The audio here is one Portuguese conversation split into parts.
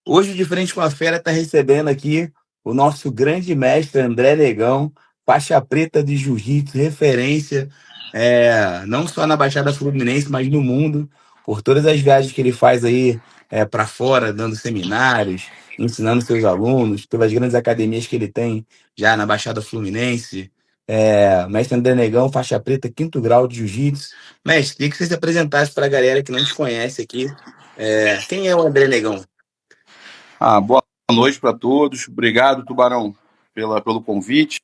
Hoje, de frente com a fera, está recebendo aqui o nosso grande mestre André Negão, faixa preta de jiu-jitsu, referência, não só na Baixada Fluminense, mas no mundo, por todas as viagens que ele faz aí para fora, dando seminários, ensinando seus alunos, pelas grandes academias que ele tem já na Baixada Fluminense. Mestre André Negão, faixa preta, quinto grau de jiu-jitsu. Mestre, queria que você se apresentasse para a galera que não te conhece aqui. Quem é o André Negão? Boa noite para todos. Obrigado, Tubarão, pelo convite.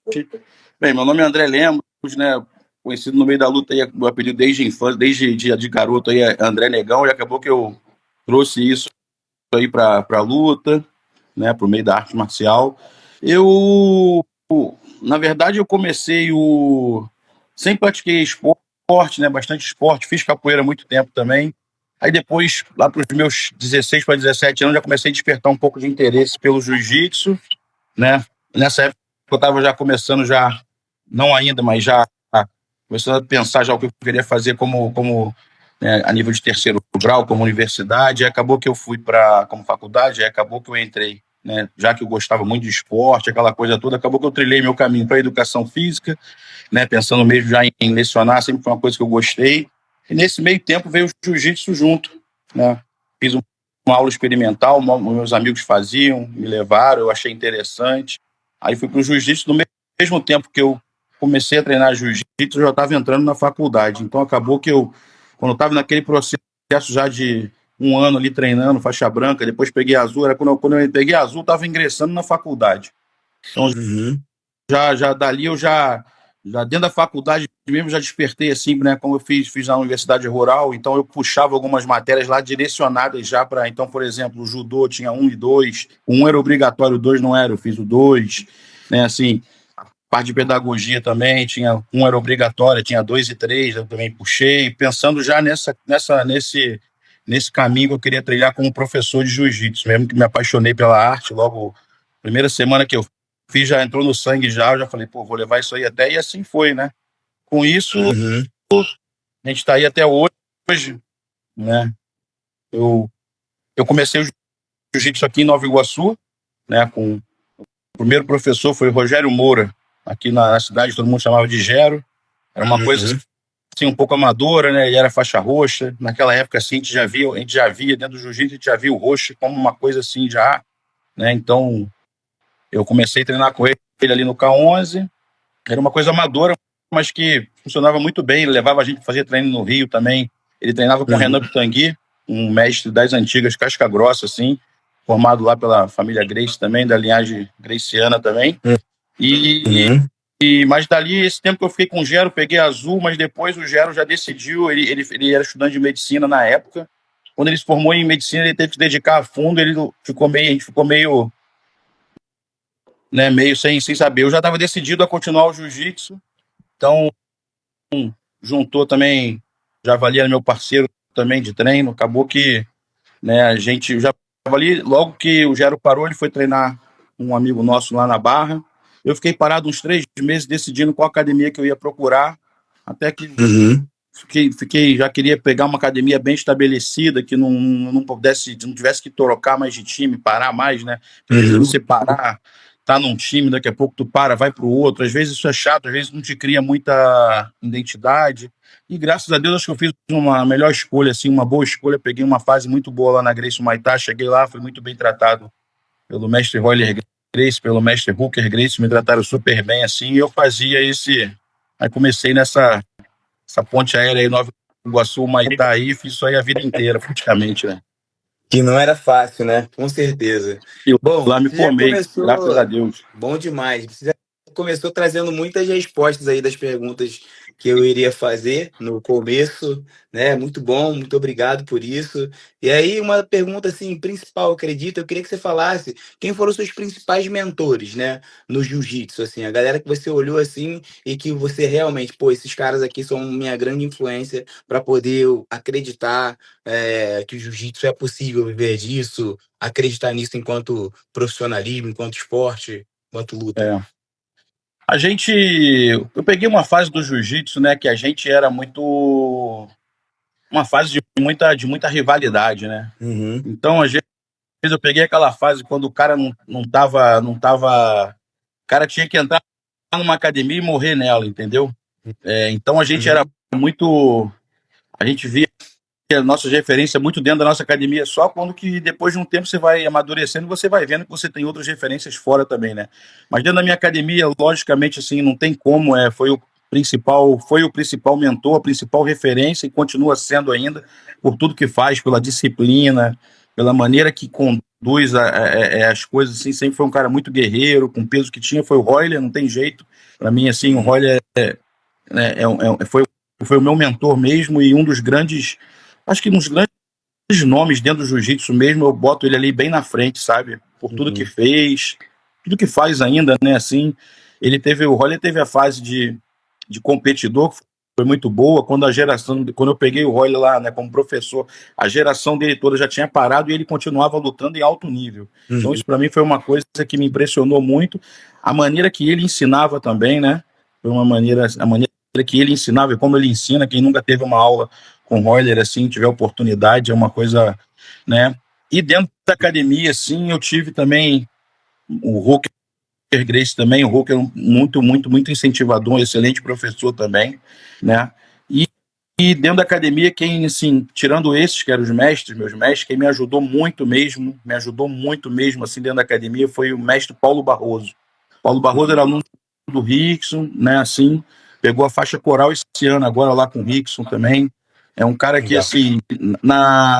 Bem, meu nome é André Lemos, né? Conhecido no meio da luta aí, meu apelido desde a infância, desde de garoto aí é André Negão, e acabou que eu trouxe isso aí para a luta, né? Para o meio da arte marcial. Na verdade, eu sempre pratiquei esporte, né? Bastante esporte, fiz capoeira há muito tempo também. Aí depois, lá para os meus 16 para 17 anos, já comecei a despertar um pouco de interesse pelo jiu-jitsu, né? Nessa época eu estava já começando, não ainda, mas já começando a pensar já o que eu queria fazer né, a nível de terceiro grau, como universidade. Aí acabou que eu fui como faculdade, aí acabou que eu entrei, né? Já que eu gostava muito de esporte, aquela coisa toda, acabou que eu trilhei meu caminho para a educação física, né? Pensando mesmo já em lecionar, sempre foi uma coisa que eu gostei. E nesse meio tempo veio o jiu-jitsu junto, né? Fiz uma aula experimental, meus amigos faziam, me levaram, eu achei interessante. Aí fui para o jiu-jitsu, no mesmo tempo que eu comecei a treinar jiu-jitsu, eu já estava entrando na faculdade. Então acabou que quando eu estava naquele processo já de um ano ali treinando, faixa branca, depois peguei azul, quando eu peguei azul, estava ingressando na faculdade. Então Uhum. já dali já dentro da faculdade mesmo já despertei assim, né, como eu fiz na universidade rural, então eu puxava algumas matérias lá direcionadas já para, então, por exemplo, o judô tinha 1 e 2, o 1 era obrigatório, o 2 não era, eu fiz o 2, né, assim, a parte de pedagogia também, tinha 1 era obrigatória, tinha 2 e 3, eu também puxei, pensando já nesse caminho que eu queria trilhar como professor de jiu-jitsu, mesmo que me apaixonei pela arte, logo, primeira semana que eu fiz, já entrou no sangue já, eu já falei, pô, vou levar isso aí até, e assim foi, né? Com isso, Uhum. a gente está aí até hoje, né? Eu comecei o jiu-jitsu aqui em Nova Iguaçu, né? O primeiro professor foi o Rogério Moura, aqui na cidade, todo mundo chamava de Gero. Era uma coisa Uhum. assim, um pouco amadora, né? Ele era faixa roxa. Naquela época, assim, a gente já via dentro do jiu-jitsu, a gente já via o roxo como uma coisa assim, já, né? Então, eu comecei a treinar com ele ali no K11. Era uma coisa amadora, mas que funcionava muito bem. Ele levava a gente para fazer treino no Rio também. Ele treinava com o Renan Pitangui, um mestre das antigas, casca grossa, assim, formado lá pela família Grace também, da linhagem graciana também. E, Uhum. mas dali, esse tempo que eu fiquei com o Gero, peguei azul, mas depois o Gero já decidiu, ele era estudante de medicina na época. Quando ele se formou em medicina, ele teve que se dedicar a fundo, a gente ficou meio, né, meio sem saber. Eu já estava decidido a continuar o jiu-jitsu, então juntou também, Javali era meu parceiro também de treino, acabou que, né, a gente, o Javali, logo que o Gero parou, ele foi treinar um amigo nosso lá na Barra. Eu fiquei parado uns 3 meses decidindo qual academia que eu ia procurar, até que Uhum. já queria pegar uma academia bem estabelecida, que não tivesse que trocar mais de time, parar mais, né? Porque às vezes Uhum. você parar, tá num time, daqui a pouco tu para, vai pro outro, às vezes isso é chato, às vezes não te cria muita identidade. E graças a Deus acho que eu fiz uma melhor escolha, assim, uma boa escolha, peguei uma fase muito boa lá na Gracie Maitá, cheguei lá, fui muito bem tratado pelo mestre Royler Gracie, pelo mestre Hooker Gracie, me trataram super bem, assim, e eu fazia aí comecei essa ponte aérea aí, Nova Iguaçu, Maitá aí, fiz isso aí a vida inteira, praticamente, né? Que não era fácil, né? Com certeza. E Bom, lá me você já formei, graças a começou. Deus. Bom demais. Você já começou trazendo muitas respostas aí das perguntas que eu iria fazer no começo, né? Muito bom, muito obrigado por isso. E aí, uma pergunta assim, principal, acredito, eu queria que você falasse quem foram os seus principais mentores, né? No jiu-jitsu, assim, a galera que você olhou assim e que você realmente, pô, esses caras aqui são minha grande influência para poder eu acreditar que o jiu-jitsu é possível viver disso, acreditar nisso enquanto profissionalismo, enquanto esporte, enquanto luta. É. Eu peguei uma fase do jiu-jitsu, né, que a gente era uma fase de muita rivalidade, né? Uhum. Então eu peguei aquela fase quando o cara não tava. O cara tinha que entrar numa academia e morrer nela, entendeu? Então a gente era Uhum. muito. A gente via a nossa referência muito dentro da nossa academia, só quando que depois de um tempo você vai amadurecendo, você vai vendo que você tem outras referências fora também, né? Mas dentro da minha academia, logicamente, assim, não tem como, foi o principal mentor, a principal referência e continua sendo ainda por tudo que faz, pela disciplina, pela maneira que conduz as coisas, assim, sempre foi um cara muito guerreiro, com o peso que tinha, foi o Royler, não tem jeito. Para mim, assim, o Uhum. Royler foi o meu mentor mesmo e um dos grandes, acho que um dos grandes nomes dentro do jiu-jitsu mesmo, eu boto ele ali bem na frente, sabe? Por tudo que Uhum. fez, tudo que faz ainda, né? Assim, o Roller teve a fase de competidor, que foi muito boa. Quando eu peguei o Roller lá, né, como professor, a geração dele toda já tinha parado e ele continuava lutando em alto nível. Então, Uhum. isso para mim foi uma coisa que me impressionou muito. A maneira que ele ensinava também, né? Foi a maneira que ele ensinava e como ele ensina, quem nunca teve uma aula com o Royler, assim, tiver oportunidade, é uma coisa, né? E dentro da academia, assim, eu tive também o Hooker Grace também, o Hooker é muito, muito, muito incentivador, um excelente professor também, né? E, e dentro da academia, quem, assim, tirando esses que eram os mestres, meus mestres, quem me ajudou muito mesmo, assim, dentro da academia, foi o mestre Paulo Barroso. Paulo Barroso era aluno do Rickson, né, assim, pegou a faixa coral esse ano agora lá com o Rickson também. É um cara que, Legal. assim,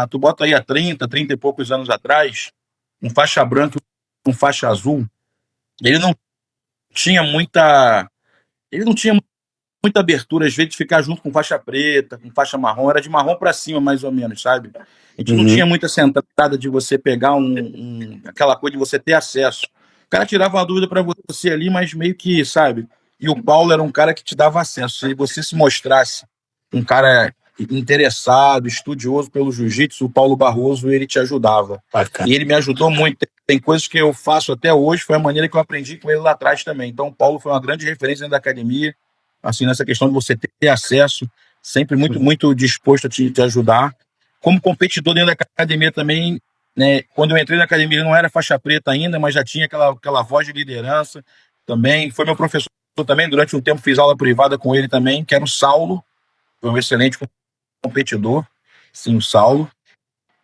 tu bota aí há 30 e poucos anos atrás, um faixa branca, um faixa azul, ele não tinha muita, ele não tinha muita abertura, às vezes, de ficar junto com faixa preta, com faixa marrom, era de marrom para cima, mais ou menos, sabe? A gente não Uhum. tinha muita sentada de você pegar aquela coisa de você ter acesso. O cara tirava uma dúvida para você ali, mas meio que, sabe? E o Paulo era um cara que te dava acesso. Se você se mostrasse um cara interessado, estudioso pelo jiu-jitsu, o Paulo Barroso, ele te ajudava. Bacana. E ele me ajudou muito. Tem coisas que eu faço até hoje, foi a maneira que eu aprendi com ele lá atrás também. Então, o Paulo foi uma grande referência dentro da academia, assim, nessa questão de você ter acesso, sempre muito, Uhum. muito disposto a te ajudar. Como competidor dentro da academia também, né, quando eu entrei na academia, ele não era faixa preta ainda, mas já tinha aquela voz de liderança também. Foi meu professor também, durante um tempo fiz aula privada com ele também, que era o Saulo, foi um excelente competidor, sim, o Saulo.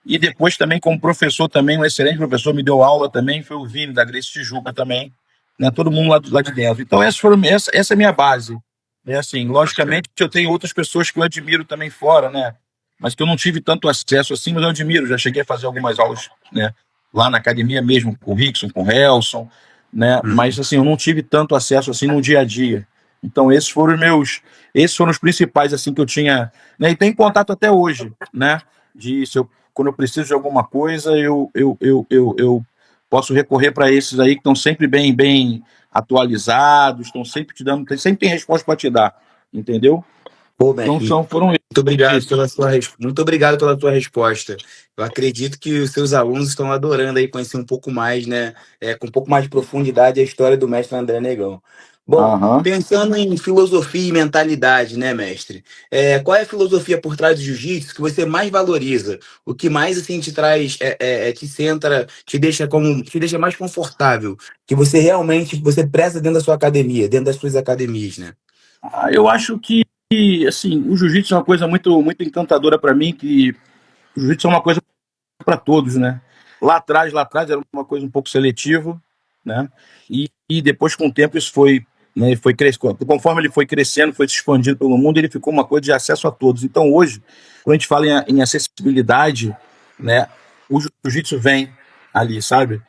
E depois também como professor também, um excelente professor, me deu aula também, foi o Vini, da Grace Tijuca também, né, todo mundo lá de dentro. Então essa é a minha base. É assim, logicamente eu tenho outras pessoas que eu admiro também fora, né, mas que eu não tive tanto acesso assim, mas eu admiro, já cheguei a fazer algumas aulas, né, lá na academia mesmo, com o Rickson, com o Helson, né, mas Uhum. assim, eu não tive tanto acesso assim no dia a dia. Então esses foram os principais assim que eu tinha, né, e tem contato até hoje, né, de se eu quando eu preciso de alguma coisa, eu posso recorrer para esses aí que estão sempre bem, bem atualizados, estão sempre te dando, sempre tem resposta para te dar, entendeu? Pô, Então mestre, foram muito obrigado esses. pela muito obrigado pela tua resposta. Eu acredito que os seus alunos estão adorando aí conhecer um pouco mais, né, com um pouco mais de profundidade a história do mestre André Negão. Bom, Aham. pensando em filosofia e mentalidade, né, mestre? Qual é a filosofia por trás do jiu-jitsu que você mais valoriza? O que mais assim te traz, te centra, te deixa mais confortável, que você realmente você preza dentro da sua academia, dentro das suas academias, né? Eu acho que assim, o jiu-jitsu é uma coisa muito, muito encantadora para mim, que o jiu-jitsu é uma coisa para todos, né? Lá atrás era uma coisa um pouco seletiva, né? E depois com o tempo isso foi, né, foi crescendo. Conforme ele foi crescendo, foi se expandindo pelo mundo, ele ficou uma coisa de acesso a todos. Então hoje, quando a gente fala em acessibilidade, né, o jiu-jitsu vem ali, sabe?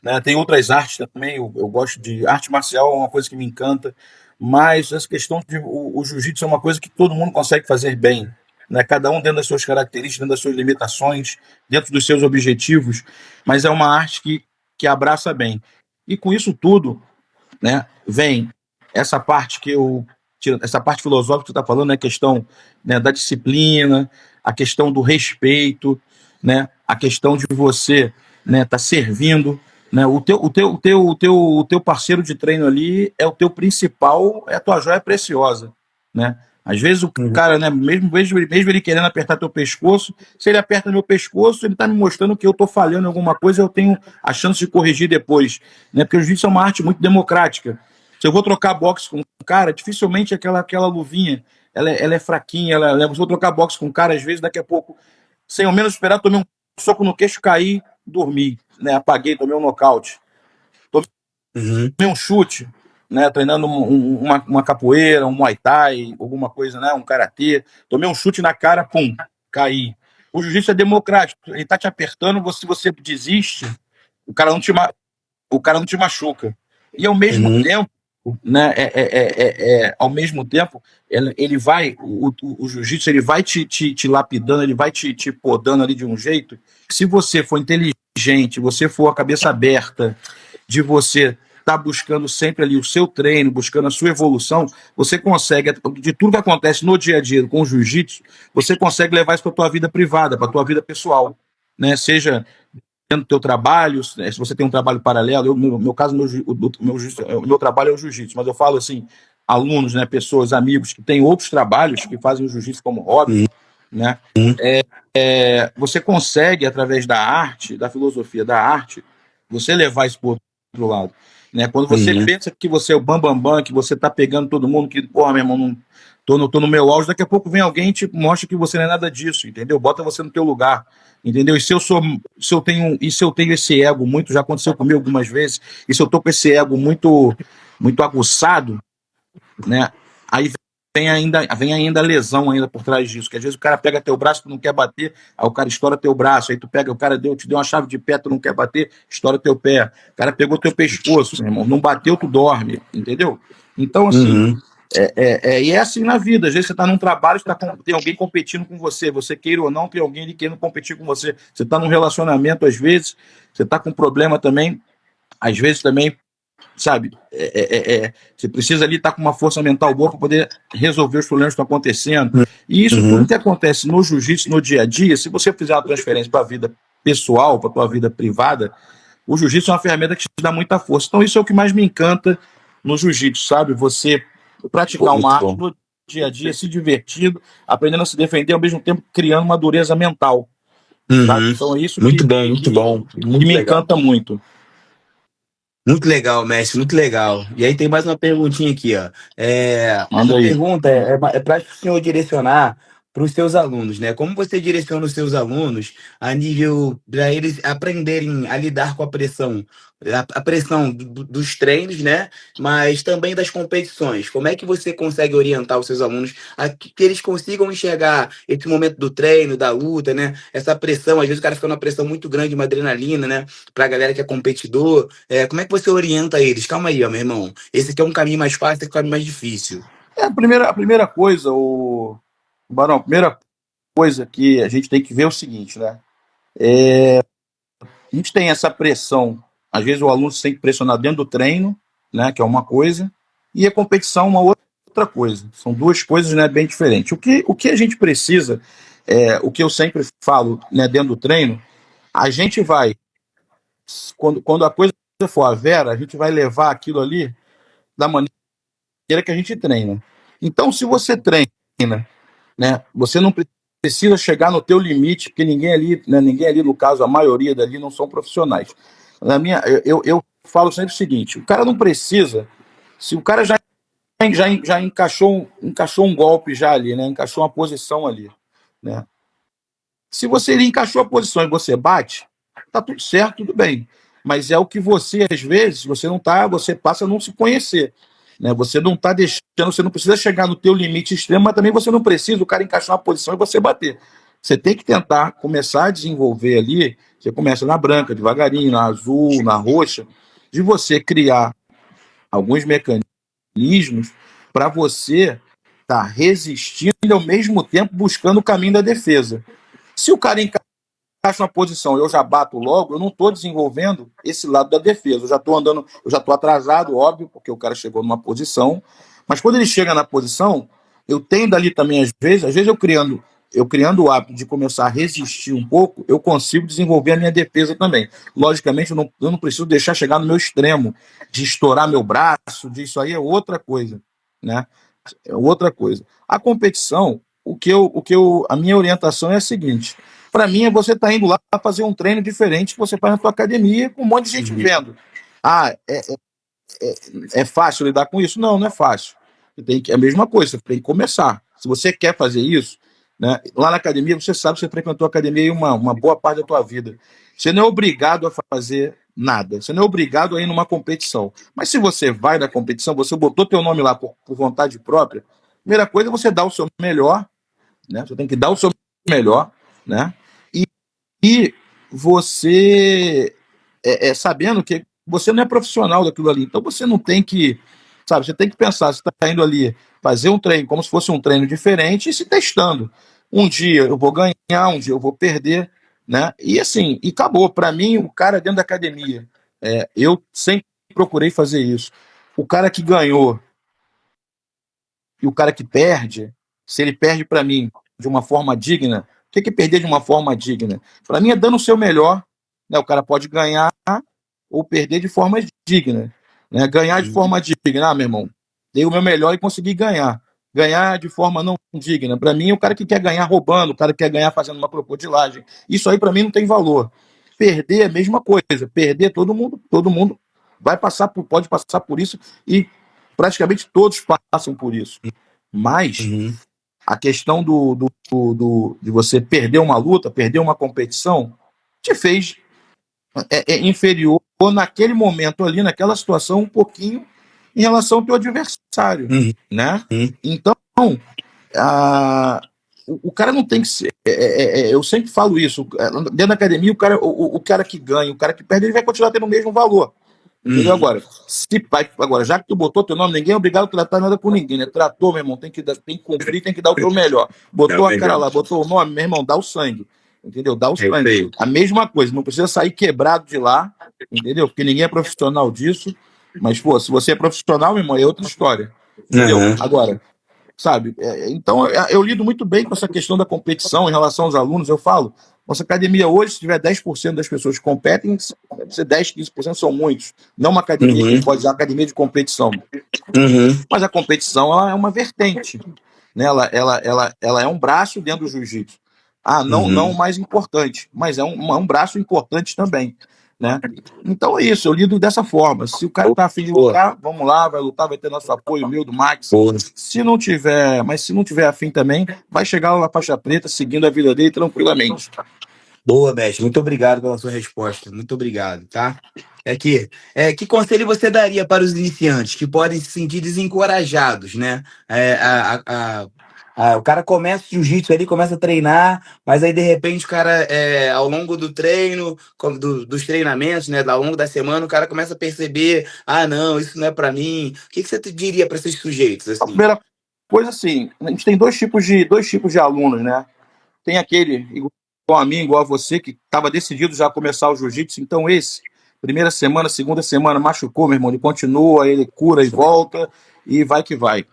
Né? Tem outras artes também, eu gosto de arte marcial, é uma coisa que me encanta, mas essa questão de o jiu-jitsu é uma coisa que todo mundo consegue fazer bem, né? Cada um dentro das suas características, dentro das suas limitações, dentro dos seus objetivos, mas é uma arte que abraça bem. E com isso tudo, né, vem essa parte filosófica que você está falando, né, a questão, né, da disciplina, a questão do respeito, né, a questão de você, né, tá servindo, né, o teu parceiro de treino ali é o teu principal, é a tua joia preciosa, né? Às vezes o Uhum. cara, né, mesmo ele querendo apertar teu pescoço, se ele aperta meu pescoço, ele tá me mostrando que eu tô falhando em alguma coisa, eu tenho a chance de corrigir depois, né? Porque o jiu-jitsu é uma arte muito democrática. Se eu vou trocar boxe com um cara, dificilmente aquela luvinha, ela é fraquinha, se eu vou trocar boxe com um cara, às vezes daqui a pouco, sem ao menos esperar, tomei um soco no queixo, caí, dormi, né? Apaguei, tomei um nocaute. Uhum. Um chute, né? Treinando uma capoeira, um muay thai, alguma coisa, né? Um karatê. Tomei um chute na cara, pum, caí. O jiu-jitsu é democrático. Ele tá te apertando, se você desiste, o cara não te, o cara não te machuca. E ao mesmo Uhum. tempo, né? Ao mesmo tempo, ele vai, o jiu-jitsu ele vai te lapidando, ele vai te podando ali de um jeito. Se você for inteligente, você for a cabeça aberta, de você estar buscando sempre ali o seu treino, buscando a sua evolução, você consegue, de tudo que acontece no dia a dia com o jiu-jitsu, você consegue levar isso para a tua vida privada, para a tua vida pessoal, né? Seja dentro do teu trabalho, né? Se você tem um trabalho paralelo, no meu caso, o meu trabalho é o jiu-jitsu, mas eu falo assim, alunos, né, pessoas, amigos que têm outros trabalhos, que fazem o jiu-jitsu como hobby, né? Você consegue, através da arte, da filosofia da arte, você levar isso para o outro lado. Né? Quando você Uhum. pensa que você é o bambambam, bam, bam, que você tá pegando todo mundo, que, porra, meu irmão, não, tô no meu auge, daqui a pouco vem alguém e te mostra que você não é nada disso, entendeu? Bota você no teu lugar, entendeu? E se eu tenho esse ego muito, já aconteceu comigo algumas vezes, e se eu tô com esse ego muito aguçado, né? Aí vem ainda a lesão ainda por trás disso, que às vezes o cara pega teu braço, tu não quer bater, aí o cara estoura teu braço, aí tu pega, o cara te deu uma chave de pé, tu não quer bater, estoura teu pé. O cara pegou teu pescoço, meu irmão, não bateu, tu dorme, entendeu? Então, assim, Uhum. e é assim na vida. Às vezes você tá num trabalho, tem alguém competindo com você queira ou não, tem alguém ali querendo competir com você. Você tá num relacionamento, às vezes, você tá com problema também, às vezes também, sabe? Você precisa ali estar com uma força mental boa para poder resolver os problemas que estão acontecendo. E isso tudo Uhum. que acontece no jiu-jitsu, no dia a dia, se você fizer uma transferência para a vida pessoal, para a tua vida privada, o jiu-jitsu é uma ferramenta que te dá muita força. Então isso é o que mais me encanta no jiu-jitsu, sabe? Você Pô, praticar uma muito arte bom. no dia a dia, se divertindo, aprendendo a se defender, ao mesmo tempo criando uma dureza mental, sabe? Uhum. Então é isso Muito bom, muito bom. que Muito me legal. encanta muito. Muito legal, mestre, muito legal. E aí tem mais uma perguntinha aqui, ó. Manda Essa aí. pergunta é para o senhor direcionar para os seus alunos, né? Como você direciona os seus alunos a nível para eles aprenderem a lidar com a pressão, a pressão dos treinos, né? Mas também das competições. Como é que você consegue orientar os seus alunos a que eles consigam enxergar esse momento do treino, da luta, né? Essa pressão, às vezes o cara fica numa pressão muito grande, uma adrenalina, né? Para a galera que é competidor. Como é que você orienta eles? Calma aí, ó, meu irmão. Esse aqui é um caminho mais fácil, esse aqui é um caminho mais difícil. A primeira coisa, o Barão, a primeira coisa que a gente tem que ver é o seguinte, né? A gente tem essa pressão, às vezes o aluno se tem que pressionar dentro do treino, né, que é uma coisa, e a competição é uma outra coisa. São duas coisas, né, bem diferentes. O que a gente precisa, o que eu sempre falo, né, dentro do treino, a gente vai, quando a coisa for a vera, a gente vai levar aquilo ali da maneira que a gente treina. Então, se você treina, né? Você não precisa chegar no teu limite, porque ninguém ali, né, ninguém ali, no caso, a maioria dali não são profissionais. Eu falo sempre o seguinte: o cara não precisa, se o cara já encaixou um golpe já ali, né? Encaixou uma posição ali, né? Se você encaixou a posição e você bate, tá tudo certo, tudo bem. Mas é o que você, às vezes, você não tá, você passa a não se conhecer. Né? Você não tá deixando, você não precisa chegar no teu limite extremo, mas também você não precisa o cara encaixar uma posição e você bater. Você tem que tentar começar a desenvolver ali, você começa na branca, devagarinho, na azul, na roxa, de você criar alguns mecanismos para você estar resistindo e ao mesmo tempo buscando o caminho da defesa. Se o cara encaixa uma posição e eu já bato logo, eu não estou desenvolvendo esse lado da defesa. Eu já estou andando, eu já estou atrasado, óbvio, porque o cara chegou numa posição. Mas quando ele chega na posição, eu tenho dali também, às vezes eu criando o hábito de começar a resistir um pouco, eu consigo desenvolver a minha defesa também. Logicamente, eu não preciso deixar chegar no meu extremo, de estourar meu braço, disso aí é outra coisa, né? É outra coisa. A competição, a minha orientação é a seguinte: para mim, é você estar indo lá fazer um treino diferente que você faz na tua academia com um monte de gente vendo. Ah, é fácil lidar com isso? Não, não é fácil. É a mesma coisa, você tem que começar. Se você quer fazer isso, né, lá na academia, você sabe que você frequentou a academia uma boa parte da tua vida. Você não é obrigado a fazer nada. Você não é obrigado a ir numa competição. Mas se você vai na competição, você botou teu nome lá por vontade própria, a primeira coisa é você dar o seu melhor, né? Você tem que dar o seu melhor, né? E você sabendo que você não é profissional daquilo ali. Então você não tem que, sabe, você tem que pensar, você está indo ali fazer um treino como se fosse um treino diferente e se testando. Um dia eu vou ganhar, um dia eu vou perder, né? E assim, e acabou. Para mim, o cara dentro da academia, eu sempre procurei fazer isso. O cara que ganhou e o cara que perde, se ele perde para mim de uma forma digna, o que é perder de uma forma digna? Para mim é dando o seu melhor, né? O cara pode ganhar ou perder de forma digna, né? Ganhar de forma digna, meu irmão, dei o meu melhor e consegui ganhar. Ganhar de forma não digna, para mim, o cara que quer ganhar roubando, o cara que quer ganhar fazendo uma crocodilagem, isso aí para mim não tem valor. Perder é a mesma coisa, perder todo mundo pode passar por isso e praticamente todos passam por isso. Mas a questão de você perder uma luta, perder uma competição, te fez inferior naquele momento ali, naquela situação, um pouquinho em relação ao teu adversário, né? Então, o cara não tem que ser. Eu sempre falo isso. Dentro da academia, o cara que ganha, o cara que perde, ele vai continuar tendo o mesmo valor. Entendeu? Agora, já que tu botou teu nome, ninguém é obrigado a tratar nada por ninguém, né? Tratou, meu irmão, tem que cumprir, tem que dar o teu melhor. Botou a cara lá, botou o nome, meu irmão, dá o sangue. Entendeu? Dá o sangue. A mesma coisa, não precisa sair quebrado de lá, entendeu? Porque ninguém é profissional disso. Mas, pô, se você é profissional, meu irmão, é outra história. Entendeu? Agora, sabe? Então, eu lido muito bem com essa questão da competição em relação aos alunos. Eu falo, nossa academia hoje, se tiver 10% das pessoas que competem, deve ser 10, 15% são muitos. Não uma academia que pode ser uma academia de competição. Mas a competição ela é uma vertente. Né? Ela é um braço dentro do jiu-jitsu. Não o mais importante, mas é um braço importante também. Né? Então é isso, eu lido dessa forma. Se o cara tá afim de lutar, vamos lá, vai lutar, vai ter nosso apoio, meu, do Max. Se não tiver afim também, vai chegar lá na faixa preta, seguindo a vida dele tranquilamente. Boa, mestre. Muito obrigado pela sua resposta. Muito obrigado, tá? Que conselho você daria para os iniciantes que podem se sentir desencorajados, né? O cara começa o jiu-jitsu ali, começa a treinar, mas aí de repente o cara, ao longo do treino, dos treinamentos, né, ao longo da semana, o cara começa a perceber, não, isso não é para mim. O que você diria para esses sujeitos? Assim? A primeira coisa, assim, a gente tem dois tipos de alunos, né? Tem aquele igual a mim, igual a você, que estava decidido já a começar o jiu-jitsu, então esse, primeira semana, segunda semana, machucou, meu irmão, ele continua, ele cura e volta, e vai que vai.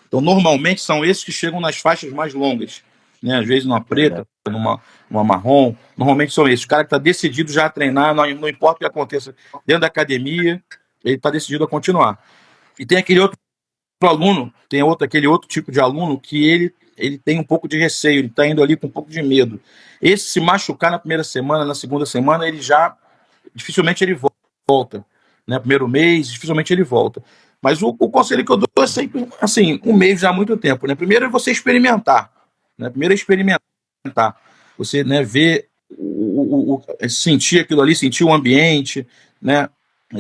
Então, normalmente, são esses que chegam nas faixas mais longas, né? Às vezes numa preta, numa marrom, normalmente são esses. O cara que está decidido já a treinar, não importa o que aconteça dentro da academia, ele está decidido a continuar. E tem aquele outro aluno, aquele outro tipo de aluno que ele tem um pouco de receio, ele está indo ali com um pouco de medo. Esse se machucar na primeira semana, na segunda semana, ele já, dificilmente ele volta. Né? Primeiro mês, dificilmente ele volta. Mas o conselho que eu dou é sempre, assim, um mês já há muito tempo. Né? Primeiro é você experimentar. Né? Primeiro é experimentar. Você, né, ver, sentir aquilo ali, sentir o ambiente, né?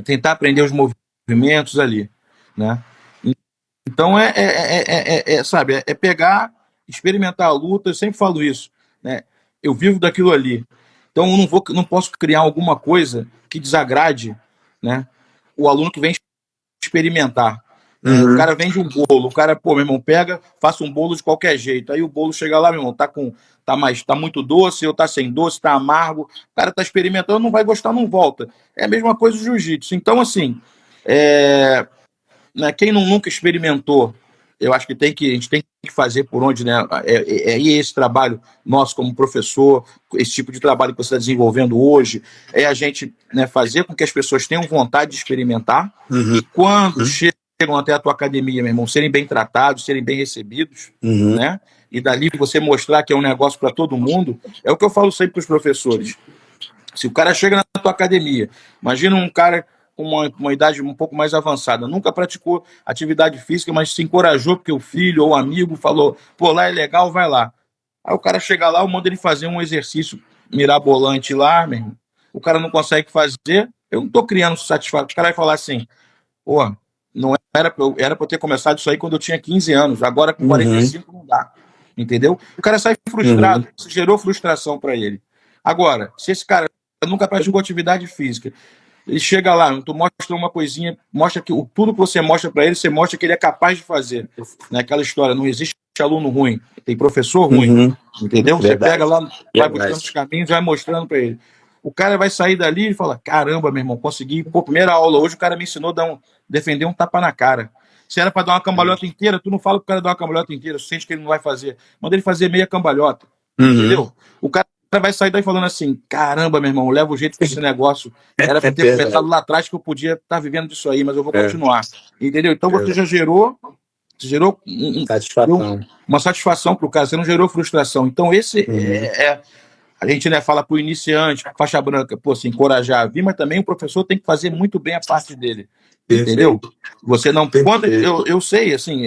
Tentar aprender os movimentos ali. Né? Então, sabe, pegar, experimentar a luta, eu sempre falo isso, né? Eu vivo daquilo ali. Então, eu não posso criar alguma coisa que desagrade, né, o aluno que vem experimentar. O cara vende um bolo, o cara, meu irmão, faça um bolo de qualquer jeito. Aí o bolo chega lá, meu irmão, tá muito doce, ou tá sem doce, tá amargo. O cara tá experimentando, não vai gostar, não volta. É a mesma coisa do jiu-jitsu. Então, assim, né, quem nunca experimentou, eu acho que a gente tem que fazer por onde, né? Esse trabalho nosso como professor, esse tipo de trabalho que você está desenvolvendo hoje, a gente, né, fazer com que as pessoas tenham vontade de experimentar. E quando chega chegam até a tua academia, meu irmão, serem bem tratados, serem bem recebidos, né? E dali você mostrar que é um negócio para todo mundo, é o que eu falo sempre para os professores. Se o cara chega na tua academia, imagina um cara com uma idade um pouco mais avançada, nunca praticou atividade física, mas se encorajou porque o filho ou o amigo falou, pô, lá é legal, vai lá. Aí o cara chega lá, eu mando ele fazer um exercício mirabolante lá, meu irmão. O cara não consegue fazer, eu não tô criando satisfação. O cara vai falar assim, pô, não era pra eu ter começado isso aí quando eu tinha 15 anos, agora com 45 não dá. Entendeu? O cara sai frustrado, isso gerou frustração para ele. Agora, se esse cara nunca praticou atividade física, ele chega lá, tu mostra uma coisinha, mostra que tudo que você mostra para ele, você mostra que ele é capaz de fazer. Naquela história, não existe aluno ruim, tem professor ruim, entendeu? Verdade. Você pega lá, vai buscando os caminhos, vai mostrando para ele. O cara vai sair dali e fala, caramba, meu irmão, consegui, pô, primeira aula hoje o cara me ensinou a defender um tapa na cara. Se era para dar uma cambalhota inteira, tu não fala pro cara dar uma cambalhota inteira, tu sente que ele não vai fazer. Manda ele fazer meia cambalhota, entendeu? O cara vai sair daí falando assim, caramba, meu irmão, leva o jeito que esse negócio era pra ter começado lá atrás que eu podia estar vivendo disso aí, mas eu vou continuar, entendeu? Então você já gerou uma satisfação pro cara, você não gerou frustração. Então esse a gente, né, fala pro iniciante, faixa branca, pô, se encorajar a vir, mas também o professor tem que fazer muito bem a parte dele, entendeu? Você não... Eu sei, assim,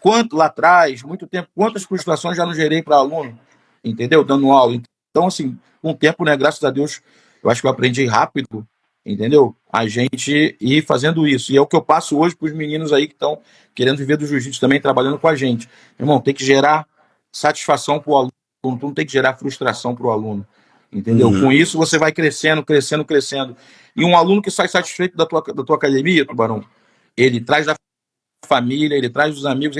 quanto lá atrás, muito tempo, quantas frustrações já não gerei para aluno, entendeu? Dando aula. Então, assim, com o tempo, né, graças a Deus, eu acho que eu aprendi rápido, entendeu? A gente ir fazendo isso. E é o que eu passo hoje para os meninos aí que estão querendo viver do jiu-jitsu também, trabalhando com a gente. Irmão, tem que gerar satisfação para o aluno, não tem que gerar frustração para o aluno, entendeu? Com isso, você vai crescendo, crescendo, crescendo. E um aluno que sai satisfeito da tua academia, Tubarão, ele traz da família, ele traz dos amigos,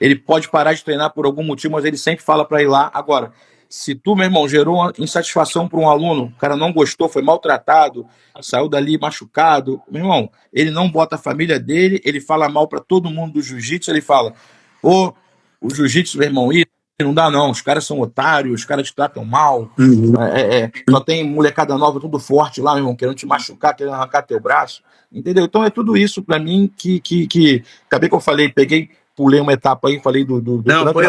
ele pode parar de treinar por algum motivo, mas ele sempre fala para ir lá. Agora, se tu, meu irmão, gerou uma insatisfação para um aluno, o cara não gostou, foi maltratado, saiu dali machucado, meu irmão, ele não bota a família dele, ele fala mal para todo mundo do jiu-jitsu, ele fala, o jiu-jitsu, meu irmão, não dá não, os caras são otários, os caras te tratam mal, só tem molecada nova, tudo forte lá, meu irmão, querendo te machucar, querendo arrancar teu braço, entendeu? Então é tudo isso para mim que acabei que eu falei, pulei uma etapa aí, falei do não, foi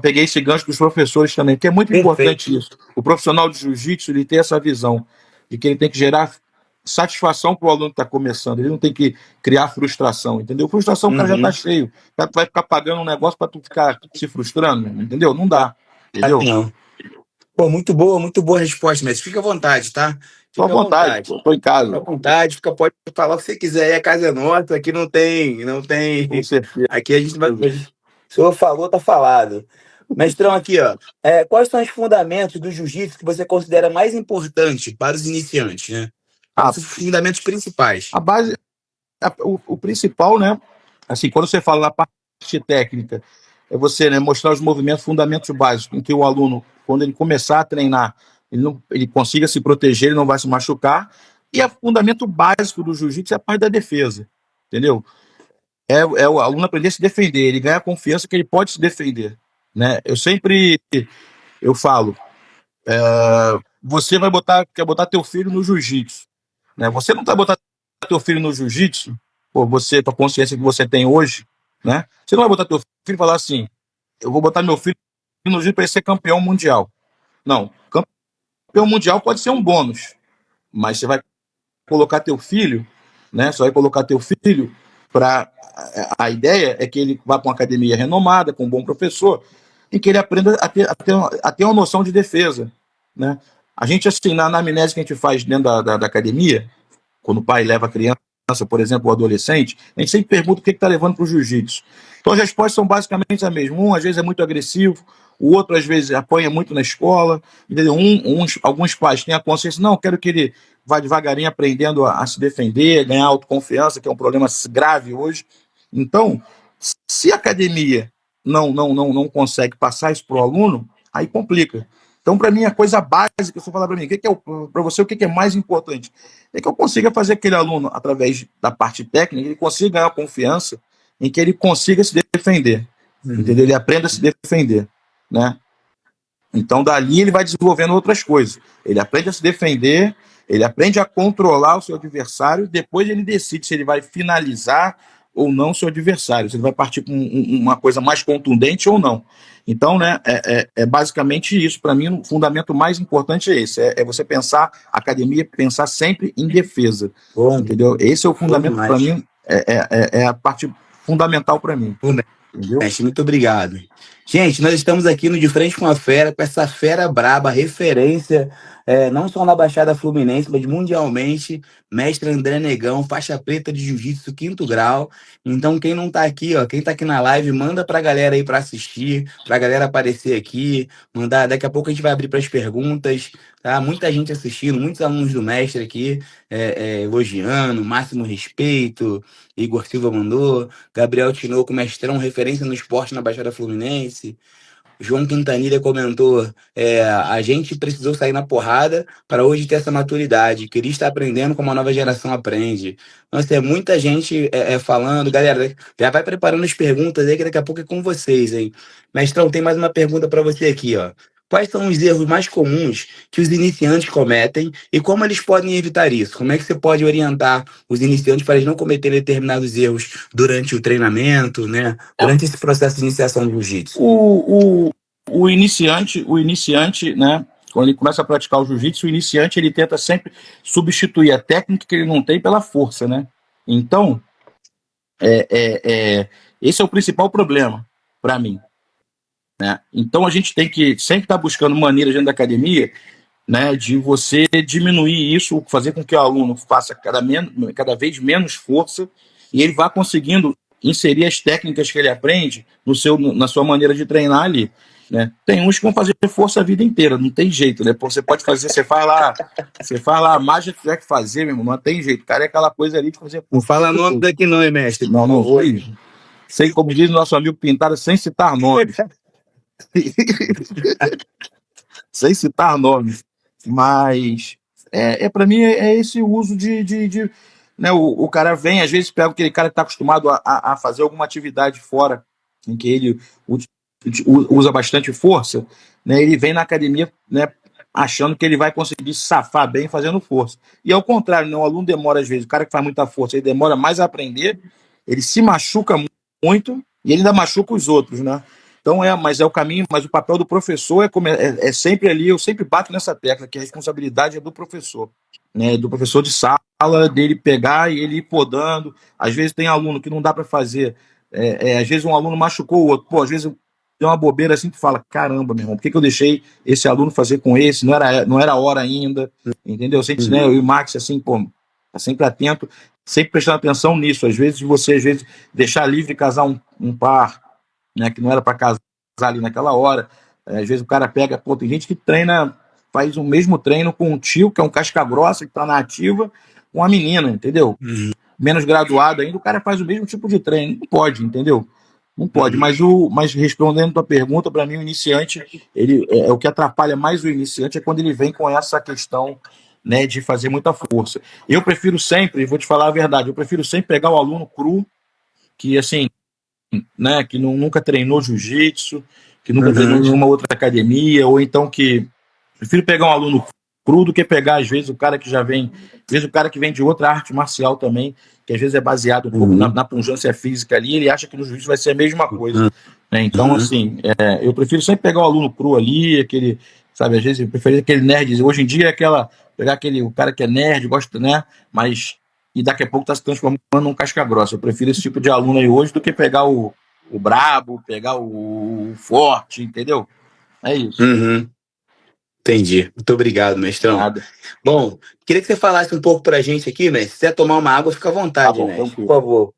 peguei esse gancho dos professores também, que é muito importante isso. O profissional de jiu-jitsu, ele tem essa visão de que ele tem que gerar satisfação para o aluno que está começando, ele não tem que criar frustração, entendeu? Frustração, o cara já está cheio, tu vai ficar pagando um negócio para tu ficar se frustrando, entendeu? Não dá, entendeu? Não. Pô, muito boa a resposta, mas fica à vontade, tá? Fica à vontade, estou em casa. Fica à vontade, pode falar o que você quiser, a casa é nossa, aqui não tem. Com certeza. Aqui a gente vai. O senhor falou, tá falado. Mestrão, aqui, ó. Quais são os fundamentos do jiu-jitsu que você considera mais importante para os iniciantes, né? Os fundamentos principais. A base, o principal, né? Assim, quando você fala na parte técnica, é você, né, mostrar os movimentos, fundamentos básicos, em que o aluno, quando ele começar a treinar, ele consiga se proteger, ele não vai se machucar. E o fundamento básico do jiu-jitsu é a parte da defesa, entendeu? É o aluno aprender a se defender, ele ganha confiança que ele pode se defender, né? Eu falo, você quer botar teu filho no jiu-jitsu, né? Você não vai botar teu filho no jiu-jitsu, com a consciência que você tem hoje, né? Você não vai botar teu filho e falar assim, eu vou botar meu filho no jiu-jitsu para ele ser campeão mundial. Não, campeão mundial pode ser um bônus, mas você vai colocar teu filho, né? Você vai colocar teu filho para... A ideia é que ele vá para uma academia renomada, com um bom professor, e que ele aprenda a ter uma noção de defesa, né? A gente, assim, na anamnese que a gente faz dentro da academia, quando o pai leva a criança, por exemplo, o adolescente, a gente sempre pergunta o que está levando para o jiu-jitsu. Então as respostas são basicamente as mesmas. Um, às vezes, é muito agressivo, o outro, às vezes, apanha muito na escola, entendeu? Alguns pais têm a consciência, não, quero que ele vá devagarinho aprendendo a se defender, ganhar autoconfiança, que é um problema grave hoje. Então, se a academia não consegue passar isso para o aluno, aí complica. Então, para mim, a coisa básica, se eu falar para mim, para você, o que é mais importante? É que eu consiga fazer aquele aluno, através da parte técnica, ele consiga ganhar confiança em que ele consiga se defender, entendeu? Ele aprenda a se defender, né? Então, dali ele vai desenvolvendo outras coisas. Ele aprende a se defender, Ele aprende a controlar o seu adversário, depois ele decide se ele vai finalizar ou não o seu adversário, se ele vai partir com uma coisa mais contundente ou não. Então, né, é basicamente isso. Para mim, o fundamento mais importante é esse: é você pensar, academia, pensar sempre em defesa. Bom, entendeu? Esse é o fundamento demais. para mim, é a parte fundamental para mim. Entendeu? Mestre, muito obrigado. Gente, nós estamos aqui no De Frente com a Fera, com essa fera braba, referência, não só na Baixada Fluminense, mas mundialmente, mestre André Negão, faixa preta de Jiu-Jitsu, 5º grau. Então, quem não tá aqui, ó, quem tá aqui na live, manda pra galera aí pra assistir, pra galera aparecer aqui, mandar, daqui a pouco a gente vai abrir pras perguntas, tá? Muita gente assistindo, muitos alunos do mestre aqui, elogiando, máximo respeito, Igor Silva mandou, Gabriel Tinoco, mestrão, referência no esporte na Baixada Fluminense. João Quintanilha comentou: a gente precisou sair na porrada para hoje ter essa maturidade. Queria estar aprendendo como a nova geração aprende. Nossa, é muita gente falando. Galera, já vai preparando as perguntas aí, que daqui a pouco é com vocês, hein? Mestrão, tem mais uma pergunta para você aqui, ó. Quais são os erros mais comuns que os iniciantes cometem e como eles podem evitar isso? Como é que você pode orientar os iniciantes para eles não cometerem determinados erros durante o treinamento, né? Durante esse processo de iniciação do jiu-jitsu? O iniciante, né? Quando ele começa a praticar o jiu-jitsu, o iniciante ele tenta sempre substituir a técnica que ele não tem pela força, né? Então, esse é o principal problema para mim. Né? Então a gente tem que sempre estar buscando maneiras dentro da academia, né, de você diminuir isso, fazer com que o aluno faça cada vez menos força e ele vá conseguindo inserir as técnicas que ele aprende na sua maneira de treinar ali. Né? Tem uns que vão fazer força a vida inteira, não tem jeito, né? Você pode fazer, você faz lá a mágica que tiver que fazer, meu irmão, não tem jeito, cara, é aquela coisa ali de fazer. Não fala nome daqui não, hein, mestre? Não foi. Sei, como diz o nosso amigo Pintado, sem citar nomes. Sem citar nomes, mas para mim é esse uso de né, o cara vem, às vezes pega aquele cara que está acostumado a fazer alguma atividade fora, em que ele usa bastante força, né, ele vem na academia, né, achando que ele vai conseguir safar bem fazendo força. E ao contrário, né, o aluno demora, às vezes, o cara que faz muita força, ele demora mais a aprender, ele se machuca muito e ele ainda machuca os outros, né? Então mas é o caminho, mas o papel do professor é sempre ali, eu sempre bato nessa tecla, que a responsabilidade é do professor, né? Do professor de sala, dele pegar e ele ir podando. Às vezes tem aluno que não dá para fazer, às vezes um aluno machucou o outro, pô, às vezes tem uma bobeira assim que fala, caramba, meu irmão, por que eu deixei esse aluno fazer com esse? Não era hora ainda, entendeu? Sempre, né, eu e o Max, assim, pô, tá sempre atento, sempre prestando atenção nisso. Às vezes deixar livre casar um par, né, que não era para casar ali naquela hora. Às vezes o cara pega, pô, tem gente que treina, faz o mesmo treino com um tio, que é um casca grossa, que tá na ativa, com a menina, entendeu? Menos graduado ainda, o cara faz o mesmo tipo de treino. Não pode, entendeu? Não pode. Mas respondendo a tua pergunta, para mim, o iniciante, ele o que atrapalha mais o iniciante é quando ele vem com essa questão, né, de fazer muita força. Eu prefiro sempre, vou te falar a verdade, eu prefiro sempre pegar o aluno cru, que assim, né, que nunca treinou jiu-jitsu, que nunca treinou em nenhuma outra academia, ou então que prefiro pegar um aluno cru do que pegar, às vezes, o cara que já vem, às vezes o cara que vem de outra arte marcial também, que às vezes é baseado um pouco na pujança física ali, ele acha que no jiu-jitsu vai ser a mesma coisa. Né? Então, assim, eu prefiro sempre pegar o aluno cru ali, aquele, sabe, às vezes eu prefiro aquele nerd, hoje em dia é pegar o cara que é nerd, gosta, né, mas e daqui a pouco está se transformando num casca grossa. Eu prefiro esse tipo de aluno aí hoje do que pegar o brabo, pegar o forte, entendeu? É isso. Entendi. Muito obrigado, mestrão. Nada. Bom, queria que você falasse um pouco pra gente aqui, mestre. Se quiser tomar uma água, fica à vontade, mestre. Por favor.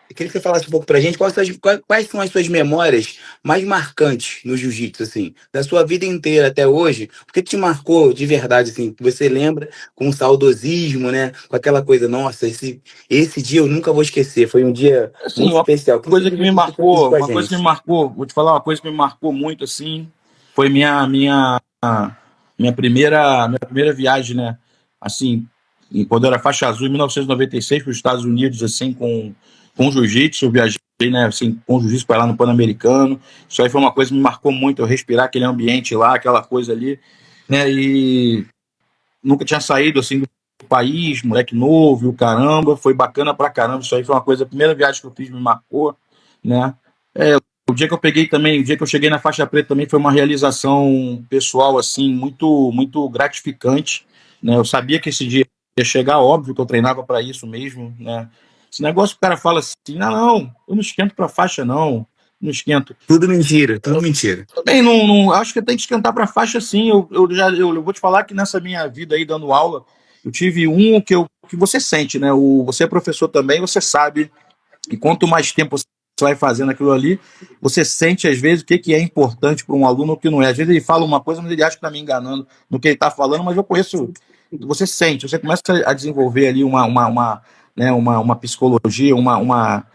Eu queria que você falasse um pouco pra gente quais são as suas memórias mais marcantes no jiu-jitsu, assim, da sua vida inteira até hoje. O que te marcou de verdade, assim, que você lembra com saudosismo, né? Com aquela coisa, nossa, esse dia eu nunca vou esquecer. Foi um dia assim, muito especial. Uma coisa que me marcou, vou te falar uma coisa que me marcou muito, assim, foi minha primeira viagem, né? Assim, quando eu era faixa azul, em 1996, para os Estados Unidos, assim, com jiu-jitsu, eu viajei, né, assim, com jiu-jitsu para lá no Pan-Americano. Isso aí foi uma coisa que me marcou muito, eu respirar aquele ambiente lá, aquela coisa ali. né? E nunca tinha saído assim do país, moleque novo, e o caramba, foi bacana pra caramba. Isso aí foi uma coisa, a primeira viagem que eu fiz me marcou, né? O dia que eu peguei também, o dia que eu cheguei na faixa preta também foi uma realização pessoal assim muito gratificante, né? Eu sabia que esse dia ia chegar, óbvio que eu treinava para isso mesmo, né? Esse negócio que o cara fala assim, não, eu não esquento para faixa não esquento. Tudo mentira, tudo mentira. Também não acho que tem que esquentar para faixa sim. Eu vou te falar que nessa minha vida aí dando aula, eu tive que você sente, né? Você é professor também, você sabe. E quanto mais tempo você vai fazendo aquilo ali, você sente às vezes o que é importante para um aluno e o que não é. Às vezes ele fala uma coisa, mas ele acha que está me enganando no que ele está falando, mas eu conheço. Você sente, você começa a desenvolver ali uma psicologia, uma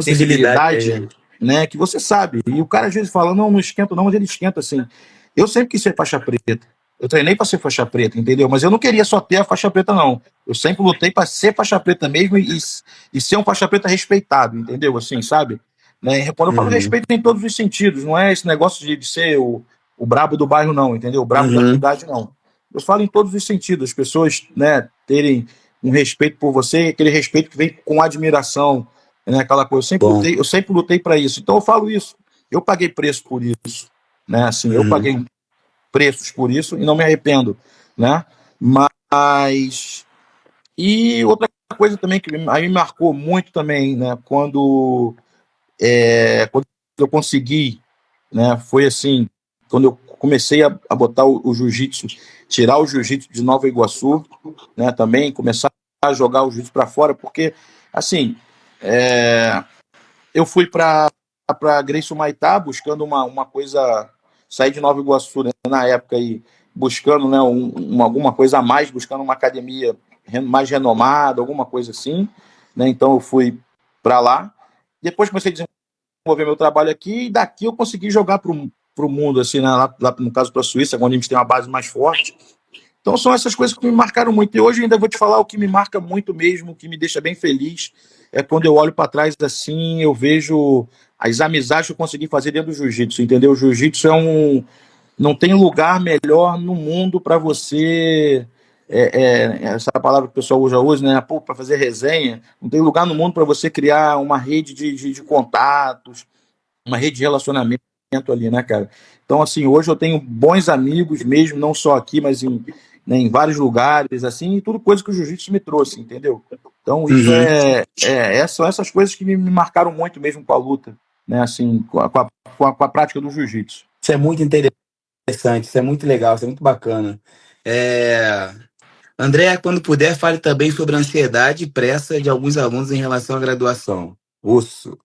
Sensibilidade. sensibilidade, né, que você sabe. E o cara às vezes fala, não esquenta não, mas ele esquenta assim. Eu sempre quis ser faixa preta. Eu treinei para ser faixa preta, entendeu? Mas eu não queria só ter a faixa preta, não. Eu sempre lutei para ser faixa preta mesmo e ser um faixa preta respeitado, entendeu? Assim, sabe? Né? Quando eu falo Uhum. respeito em todos os sentidos, não é esse negócio de ser o brabo do bairro, não, entendeu? O brabo da Uhum. cidade, não. Eu falo em todos os sentidos, as pessoas, né, terem um respeito por você, aquele respeito que vem com admiração, né, aquela coisa. Bom. Eu sempre lutei para isso. Então eu falo isso. Eu paguei preço por isso, né? Assim, eu Uhum. paguei preços por isso e não me arrependo, né? Mas e outra coisa também que aí me marcou muito também, né? Quando eu consegui, né? Foi assim, quando eu comecei a botar o jiu-jitsu, tirar o jiu-jitsu de Nova Iguaçu, né? Também começar a jogar o jiu-jitsu para fora, porque assim, eu fui para Grayson Maitá buscando uma coisa, sair de Nova Iguaçu, né, na época aí, buscando, né, alguma coisa a mais, buscando uma academia mais renomada, alguma coisa assim, né? Então eu fui para lá. Depois comecei a desenvolver meu trabalho aqui e daqui eu consegui jogar para o mundo, assim, né, lá no caso para a Suíça, onde a gente tem uma base mais forte. Então são essas coisas que me marcaram muito. E hoje ainda vou te falar o que me marca muito mesmo, o que me deixa bem feliz, é quando eu olho para trás assim, eu vejo as amizades que eu consegui fazer dentro do jiu-jitsu, entendeu? O jiu-jitsu não tem lugar melhor no mundo para você. Essa palavra que o pessoal usa hoje, né? Para fazer resenha. Não tem lugar no mundo para você criar uma rede de contatos, uma rede de relacionamento ali, né, cara? Então, assim, hoje eu tenho bons amigos mesmo, não só aqui, mas né, em vários lugares, assim, e tudo coisa que o jiu-jitsu me trouxe, entendeu? Então, isso Uhum. são essas coisas que me marcaram muito mesmo com a luta, né, assim, com a prática do jiu-jitsu. Isso é muito interessante, isso é muito legal, isso é muito bacana. É... André, quando puder, fale também sobre a ansiedade e pressa de alguns alunos em relação à graduação. Osso,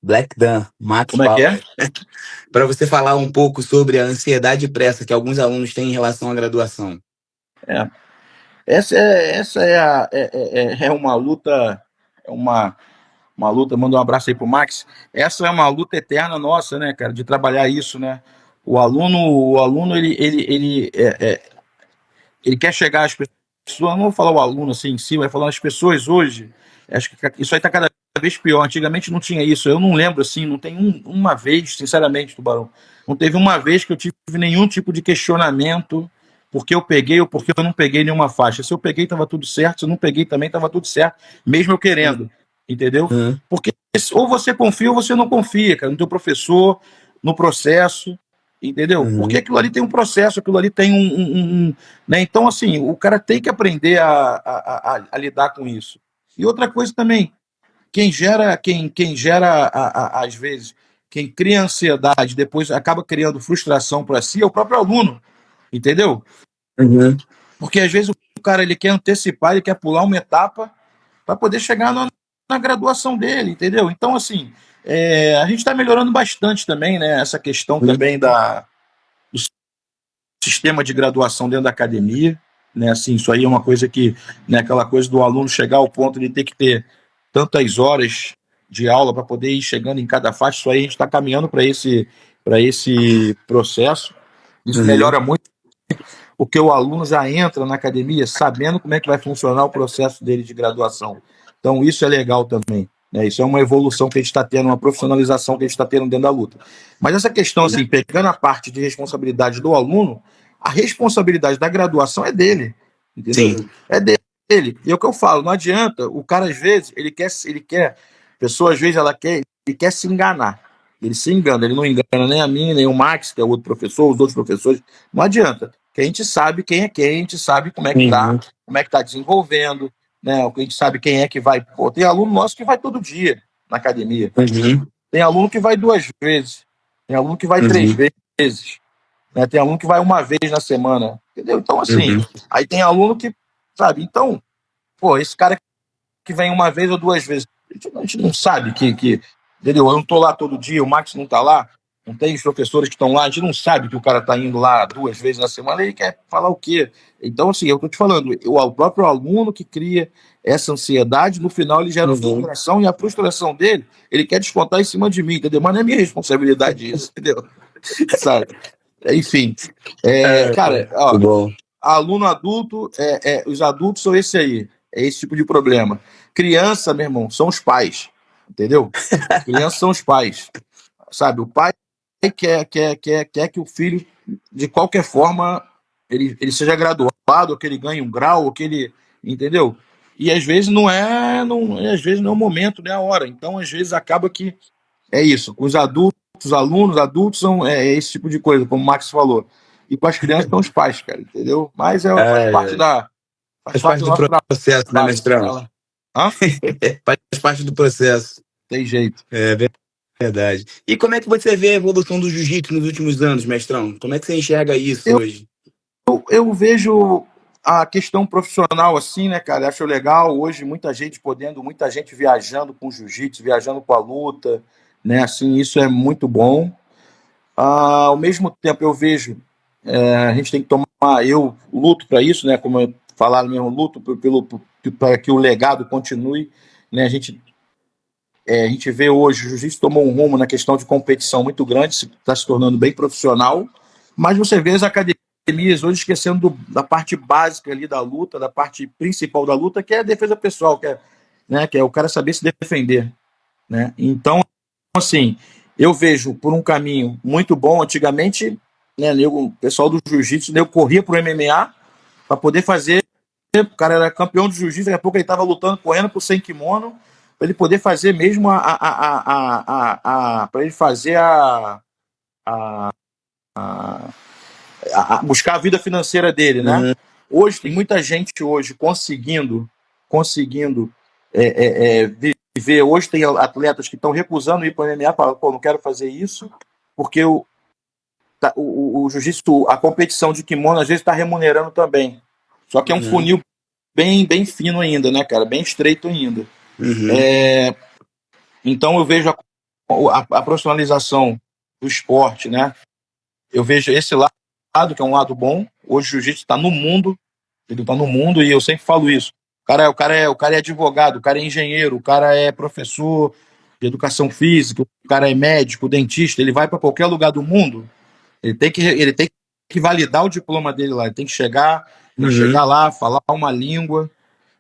Black Dan, Max Como é que Power. é? Para você falar um pouco sobre a ansiedade e pressa que alguns alunos têm em relação à graduação. É. Essa é uma luta, é uma luta, manda um abraço aí pro Max. Essa é uma luta eterna nossa, né, cara, de trabalhar isso, né? O aluno ele quer chegar às pessoas, não vou falar o aluno assim em si, mas falando as pessoas hoje, acho que isso aí tá cada vez pior. Antigamente não tinha isso. Eu não lembro assim, não tem uma vez, sinceramente, Tubarão, não teve uma vez que eu tive nenhum tipo de questionamento porque eu peguei ou porque eu não peguei nenhuma faixa. Se eu peguei, estava tudo certo. Se eu não peguei, também estava tudo certo, mesmo eu querendo, entendeu? Uhum. Porque ou você confia ou você não confia, cara, no teu professor, no processo, entendeu? Porque Uhum. aquilo ali tem um processo, aquilo ali tem né? Então, assim, o cara tem que aprender a lidar com isso. E outra coisa também, quem gera às vezes, quem cria ansiedade, depois acaba criando frustração para si, é o próprio aluno, entendeu? Uhum. Porque às vezes o cara ele quer antecipar, ele quer pular uma etapa para poder chegar na graduação dele, entendeu? Então, assim, a gente está melhorando bastante também, né? Essa questão também do sistema de graduação dentro da academia, né? Assim, isso aí é uma coisa que, né, aquela coisa do aluno chegar ao ponto de ter que ter tantas horas de aula para poder ir chegando em cada faixa, isso aí a gente está caminhando para esse processo. Isso Uhum. melhora muito, porque o aluno já entra na academia sabendo como é que vai funcionar o processo dele de graduação. Então, isso é legal também. Né? Isso é uma evolução que a gente está tendo, uma profissionalização que a gente está tendo dentro da luta. Mas essa questão, assim, pegando a parte de responsabilidade do aluno, a responsabilidade da graduação é dele, entendeu? Sim. É dele. E é o que eu falo, não adianta, o cara às vezes, a pessoa às vezes ele quer se enganar. Ele se engana, ele não engana nem a mim, nem o Max, que é o outro professor, os outros professores. Não adianta. Que a gente sabe quem é quem, a gente sabe como é que tá, como é que tá desenvolvendo, né? A gente sabe quem é que vai. Pô, tem aluno nosso que vai todo dia na academia. Tem aluno que vai 2 vezes. Tem aluno que vai 3 vezes. Né? Tem aluno que vai 1 vez na semana. Entendeu? Então, assim, aí tem aluno que, sabe? Então, pô, esse cara que vem 1 vez ou 2 vezes, a gente não sabe entendeu? Eu não tô lá todo dia, o Max não tá lá, não tem os professores que estão lá, a gente não sabe que o cara tá indo lá 2 vezes na semana, ele quer falar o quê? Então, assim, eu tô te falando, o próprio aluno que cria essa ansiedade, no final ele gera frustração, e a frustração dele, ele quer descontar em cima de mim, entendeu? Mas não é minha responsabilidade isso, entendeu? Sabe? Enfim, cara, ó, aluno adulto, os adultos são esse aí, é esse tipo de problema. Criança, meu irmão, são os pais, entendeu? Crianças são os pais, sabe? O pai quer que o filho, de qualquer forma, ele seja graduado, ou que ele ganhe um grau, ou que ele, entendeu? E às vezes às vezes não é o momento, não é a hora. Então, às vezes acaba que é isso. Com os adultos, os alunos, adultos são esse tipo de coisa, como o Max falou. E com as crianças são os pais, cara, entendeu? Mas faz parte Faz parte do processo, né, mestrão? Hã? Faz parte do processo. Tem jeito. É verdade. E como é que você vê a evolução do jiu-jitsu nos últimos anos, mestrão? Como é que você enxerga isso hoje? Eu vejo a questão profissional assim, né, cara? Acho legal. Hoje, muita gente viajando com jiu-jitsu, viajando com a luta, né? Assim, isso é muito bom. Ao mesmo tempo, eu vejo, a gente tem que tomar. Eu luto para isso, né? Como eu falaram mesmo, luto para que o legado continue. Né? A gente vê hoje, o jiu-jitsu tomou um rumo na questão de competição muito grande, está se tornando bem profissional, mas você vê as academias hoje esquecendo da parte básica ali da luta, da parte principal da luta, que é a defesa pessoal, que é o cara saber se defender. Né? Então, assim, eu vejo por um caminho muito bom. Antigamente, né, o pessoal do jiu-jitsu corria para o MMA para poder fazer. O cara era campeão de jiu-jitsu, daqui a pouco ele estava lutando, correndo por sem kimono, para ele poder fazer mesmo para ele fazer buscar a vida financeira dele, né? Hoje tem muita gente hoje conseguindo viver. Hoje tem atletas que estão recusando ir para o MMA, falando, pô, não quero fazer isso, porque o jiu-jitsu, a competição de kimono às vezes está remunerando também. Só que é um funil bem fino ainda, né, cara? Bem estreito ainda. Então eu vejo a profissionalização do esporte, né? Eu vejo esse lado, que é um lado bom. Hoje o jiu-jitsu está no mundo, ele está no mundo, e eu sempre falo isso. O cara é advogado, o cara é engenheiro, o cara é professor de educação física, o cara é médico, dentista, ele vai para qualquer lugar do mundo, ele tem que validar o diploma dele lá, ele tem que chegar lá, falar uma língua,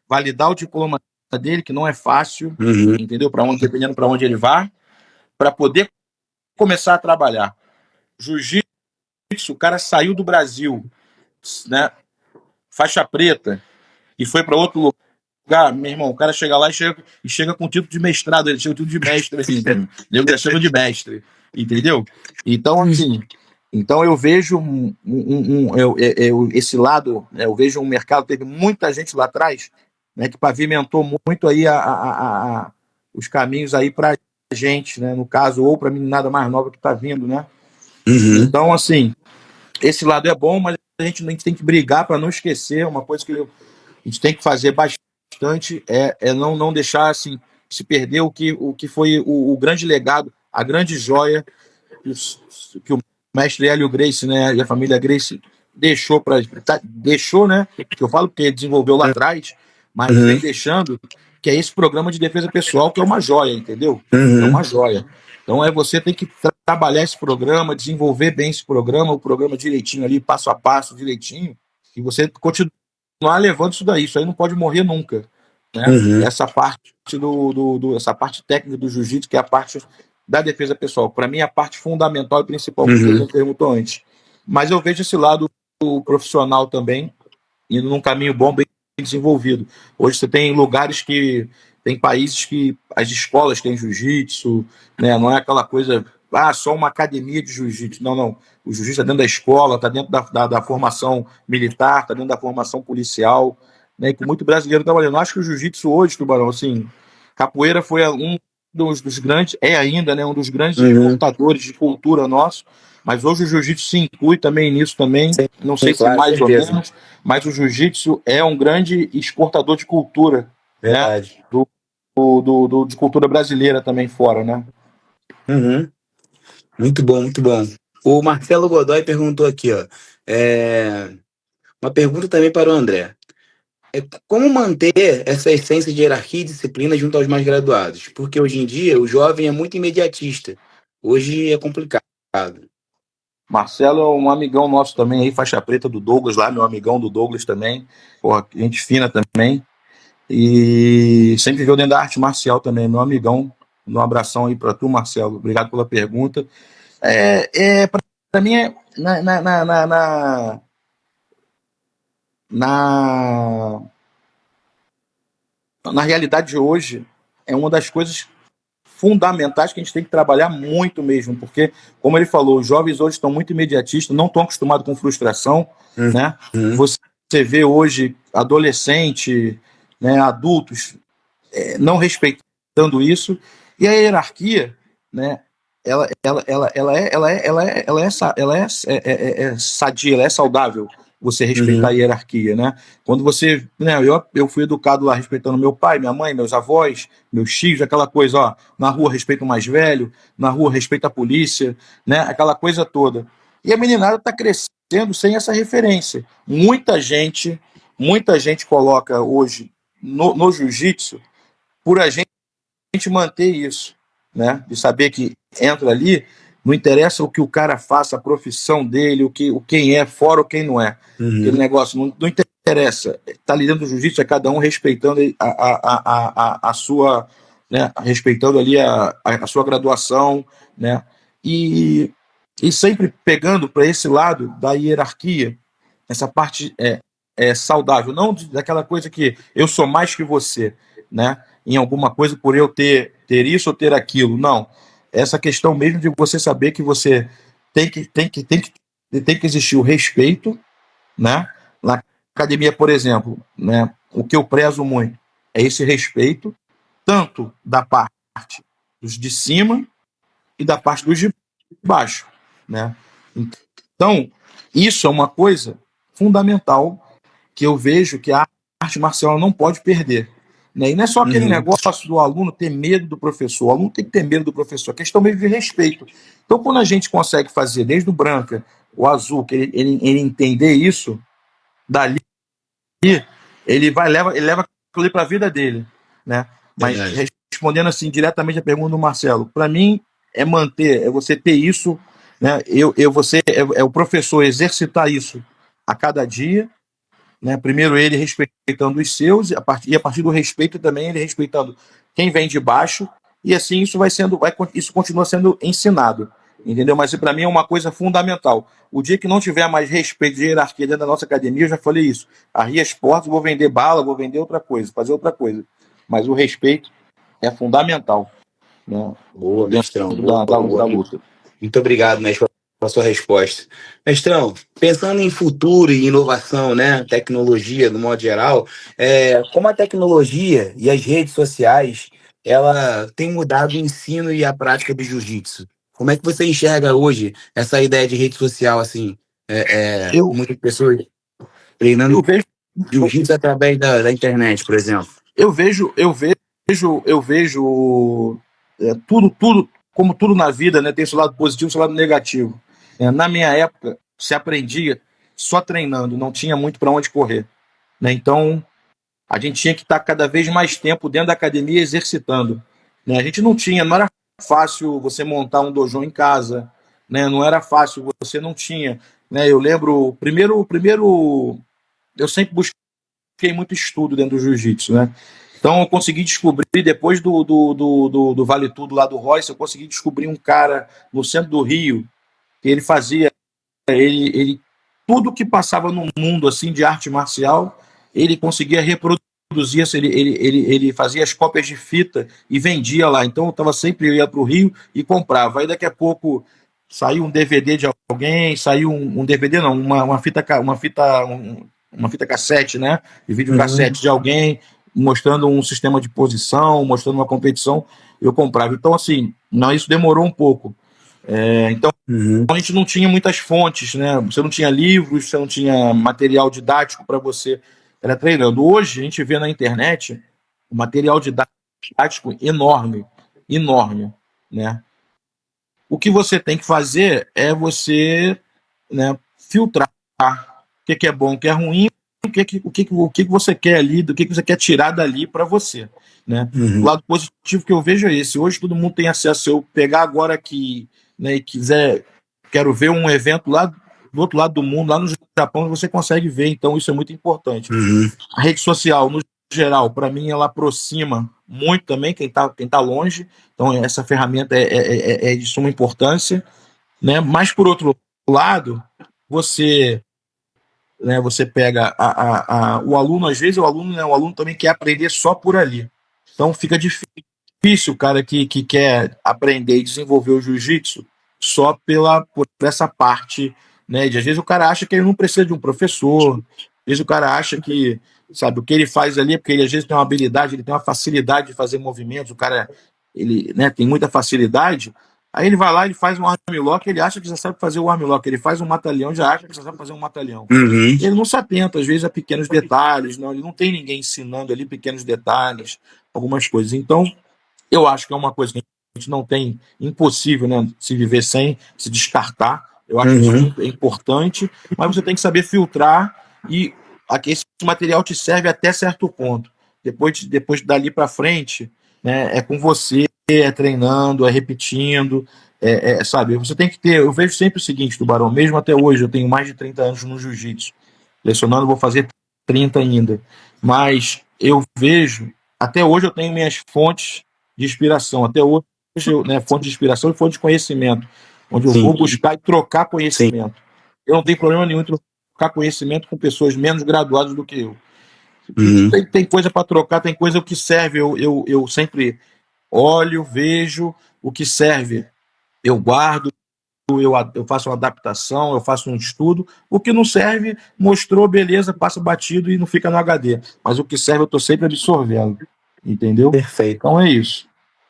validar o diploma dele, que não é fácil, entendeu? Dependendo para onde ele vai, para poder começar a trabalhar. Jiu-jitsu, o cara saiu do Brasil, né? Faixa preta, e foi para outro lugar, meu irmão, o cara chega lá e chega com título de mestrado, ele chega com título de mestre, assim, eu já chamo de mestre, entendeu? Então, assim, eu vejo esse lado, né, eu vejo um mercado, teve muita gente lá atrás, né, que pavimentou muito aí os caminhos aí para gente, né, no caso, ou para meninada mais nova que está vindo, né? Então, assim, esse lado é bom, mas a gente tem que brigar para não esquecer. Uma coisa que a gente tem que fazer bastante é não deixar assim se perder o que foi o grande legado, a grande joia que o mestre Hélio Gracie, né, e a família Gracie deixou, né, que eu falo que ele desenvolveu lá atrás, mas vem deixando, que é esse programa de defesa pessoal, que é uma joia, entendeu? É uma joia. Então você tem que trabalhar esse programa, desenvolver bem esse programa, o programa direitinho ali, passo a passo, direitinho, e você continuar levando isso daí. Isso aí não pode morrer nunca, né? Essa parte essa parte técnica do jiu-jitsu, que é a parte da defesa pessoal, para mim é a parte fundamental e principal, que você perguntou antes. Mas eu vejo esse lado profissional também, indo num caminho bom, bem desenvolvido. Hoje você tem lugares que tem países que as escolas têm jiu-jitsu, né? Não é aquela coisa, só uma academia de jiu-jitsu. Não, não. O jiu-jitsu está dentro da escola, está dentro da formação militar, está dentro da formação policial, né? E com muito brasileiro trabalhando. Eu acho que o jiu-jitsu hoje, Tubarão, assim, capoeira foi um dos grandes, é ainda, né, um dos grandes exportadores de cultura nosso, mas hoje o jiu-jitsu se inclui também nisso também, não sei se claro, mais certeza. ou menos, mas o jiu-jitsu é um grande exportador de cultura, Verdade. Né, de cultura brasileira também fora, né? Uhum. Muito bom, muito bom. O Marcelo Godoy perguntou aqui, ó. Uma pergunta também para o André. Como manter essa essência de hierarquia e disciplina junto aos mais graduados? Porque hoje em dia o jovem é muito imediatista. Hoje é complicado. Marcelo é um amigão nosso também aí, faixa preta do Douglas lá, meu amigão do Douglas também, porra, gente fina também, e sempre viveu dentro da arte marcial também, meu amigão. Um abração aí para tu, Marcelo, obrigado pela pergunta. Para mim, na, na realidade de hoje, é uma das coisas fundamentais que a gente tem que trabalhar muito mesmo, porque, como ele falou, os jovens hoje estão muito imediatistas, não estão acostumados com frustração, né? Você vê hoje adolescente, né, adultos não respeitando isso, e a hierarquia, né? Ela é sadia, ela é saudável você respeitar a hierarquia, né? Quando você, né, eu fui educado lá respeitando meu pai, minha mãe, meus avós, meus tios, aquela coisa, ó, na rua respeita o mais velho, na rua respeita a polícia, né? Aquela coisa toda. E a meninada está crescendo sem essa referência. Muita gente coloca hoje no jiu-jitsu por a gente manter isso, né? De saber que entra ali, não interessa o que o cara faça, a profissão dele, quem é, fora ou quem não é. Aquele negócio não interessa. Tá ali dentro do jiu-jitsu, é cada um respeitando a sua, né? Respeitando ali a sua graduação, né? E sempre pegando para esse lado da hierarquia, essa parte é saudável, não daquela coisa que eu sou mais que você, né? Em alguma coisa por eu ter isso ou ter aquilo. Não. Essa questão mesmo de você saber que você tem que existir o respeito, né? Na academia, por exemplo, né? O que eu prezo muito é esse respeito, tanto da parte dos de cima e da parte dos de baixo, né? Então, isso é uma coisa fundamental que eu vejo que a arte marcial não pode perder. Né? E não é só aquele negócio do aluno ter medo do professor. O aluno tem que ter medo do professor. A questão mesmo de respeito. Então, quando a gente consegue fazer desde o branca, o azul, que ele entender isso, dali ele leva aquilo para a vida dele. Né? Mas respondendo assim diretamente a pergunta do Marcelo, para mim é você ter isso, né? Você é o professor exercitar isso a cada dia, né? Primeiro ele respeitando os seus, e a partir do respeito também ele respeitando quem vem de baixo, e assim isso continua sendo ensinado, entendeu? Mas para mim é uma coisa fundamental. O dia que não tiver mais respeito de hierarquia dentro da nossa academia, eu já falei isso, arria as portas, vou vender bala, vou vender outra coisa, fazer outra coisa. Mas o respeito é fundamental, né? Boa, mestrão. Da luta. Muito obrigado, mestre, pela sua resposta. Mestrão, pensando em futuro e inovação, né, tecnologia, no modo geral, como a tecnologia e as redes sociais, ela tem mudado o ensino e a prática do jiu-jitsu? Como é que você enxerga hoje essa ideia de rede social, assim, muitas pessoas treinando jiu-jitsu através da internet, por exemplo? Eu vejo tudo, como tudo na vida, né? Tem seu lado positivo e seu lado negativo. Na minha época, se aprendia só treinando, não tinha muito para onde correr. Né? Então, a gente tinha que estar cada vez mais tempo dentro da academia exercitando. Né? A gente não era fácil você montar um dojo em casa, né? Não era fácil, você não tinha. Né? Eu lembro, primeiro, eu sempre busquei muito estudo dentro do jiu-jitsu, né? Então eu consegui descobrir, depois do Vale Tudo lá do Royce, eu consegui descobrir um cara no centro do Rio, que ele tudo que passava no mundo assim de arte marcial, ele conseguia reproduzir, ele fazia as cópias de fita e vendia lá. Então eu ia para o Rio e comprava. Aí daqui a pouco saiu um DVD de alguém, saiu um DVD não, uma fita cassete, né? De videocassete de alguém, mostrando um sistema de posição, mostrando uma competição, eu comprava. Então, assim, não, isso demorou um pouco. Então, a gente não tinha muitas fontes, né? Você não tinha livros, você não tinha material didático para você estar treinando. Hoje, a gente vê na internet um material didático enorme, enorme, né? O que você tem que fazer é você, né, filtrar o que é bom, o que é ruim, o que você quer ali, do que você quer tirar dali para você, né? O lado positivo que eu vejo é esse. Hoje todo mundo tem acesso. Se eu pegar agora aqui, né, e quero ver um evento lá do outro lado do mundo, lá no Japão, você consegue ver. Então isso é muito importante. A rede social, no geral, para mim, ela aproxima muito também quem tá longe. Então essa ferramenta é de suma importância, né? Mas por outro lado, você, né, você pega o aluno, às vezes o aluno também quer aprender só por ali. Então fica difícil o cara que quer aprender e desenvolver o jiu-jitsu só por essa parte, né? Às vezes o cara acha que ele não precisa de um professor, às vezes o cara acha que, sabe, o que ele faz ali é porque ele às vezes tem uma habilidade, ele tem uma facilidade de fazer movimentos, o cara, ele, né, tem muita facilidade. Aí ele vai lá, ele faz um armlock, ele acha que já sabe fazer o armlock, ele faz um matalhão, já acha que já sabe fazer um matalhão. Ele não se atenta, às vezes, a pequenos detalhes, não, ele não tem ninguém ensinando ali pequenos detalhes, algumas coisas. Então, eu acho que é uma coisa que a gente não tem, impossível, né, se viver sem, se descartar. Eu acho que isso é importante, mas você tem que saber filtrar e esse material te serve até certo ponto. Depois dali para frente, né, é com você, é treinando, é repetindo, sabe? Você tem que ter. Eu vejo sempre o seguinte, Tubarão, mesmo até hoje, eu tenho mais de 30 anos no jiu-jitsu. Lecionando, vou fazer 30 ainda. Mas eu vejo, até hoje eu tenho minhas fontes de inspiração. Até hoje, né, fonte de inspiração e fonte de conhecimento, onde eu vou buscar e trocar conhecimento. Eu não tenho problema nenhum em trocar conhecimento com pessoas menos graduadas do que eu. Tem coisa para trocar, tem coisa que serve. Eu sempre olho, vejo o que serve. Eu guardo, eu faço uma adaptação, eu faço um estudo. O que não serve, mostrou, beleza, passa batido e não fica no HD. Mas o que serve, eu estou sempre absorvendo. Entendeu? Perfeito. Então é isso.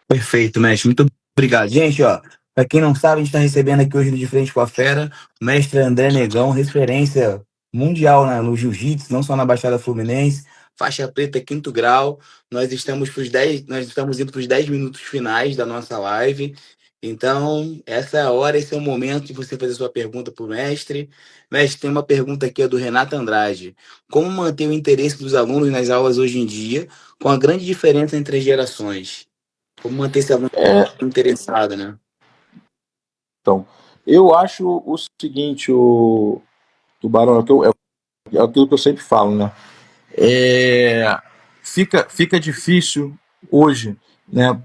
Perfeito, mestre. Muito obrigado. Gente, ó, para quem não sabe, a gente está recebendo aqui hoje no De Frente com a Fera o mestre André Negão, referência mundial, né, no jiu-jitsu, não só na Baixada Fluminense, faixa preta, 5º grau. Nós estamos indo para os 10 minutos finais da nossa live. Então, essa é a hora, esse é o momento de você fazer sua pergunta para o mestre. Mestre, tem uma pergunta aqui do Renato Andrade. Como manter o interesse dos alunos nas aulas hoje em dia, com a grande diferença entre as gerações? Como manter esse aluno interessado, né? Então, eu acho o seguinte, o Tubarão, é aquilo que eu sempre falo, né? Fica difícil hoje, né?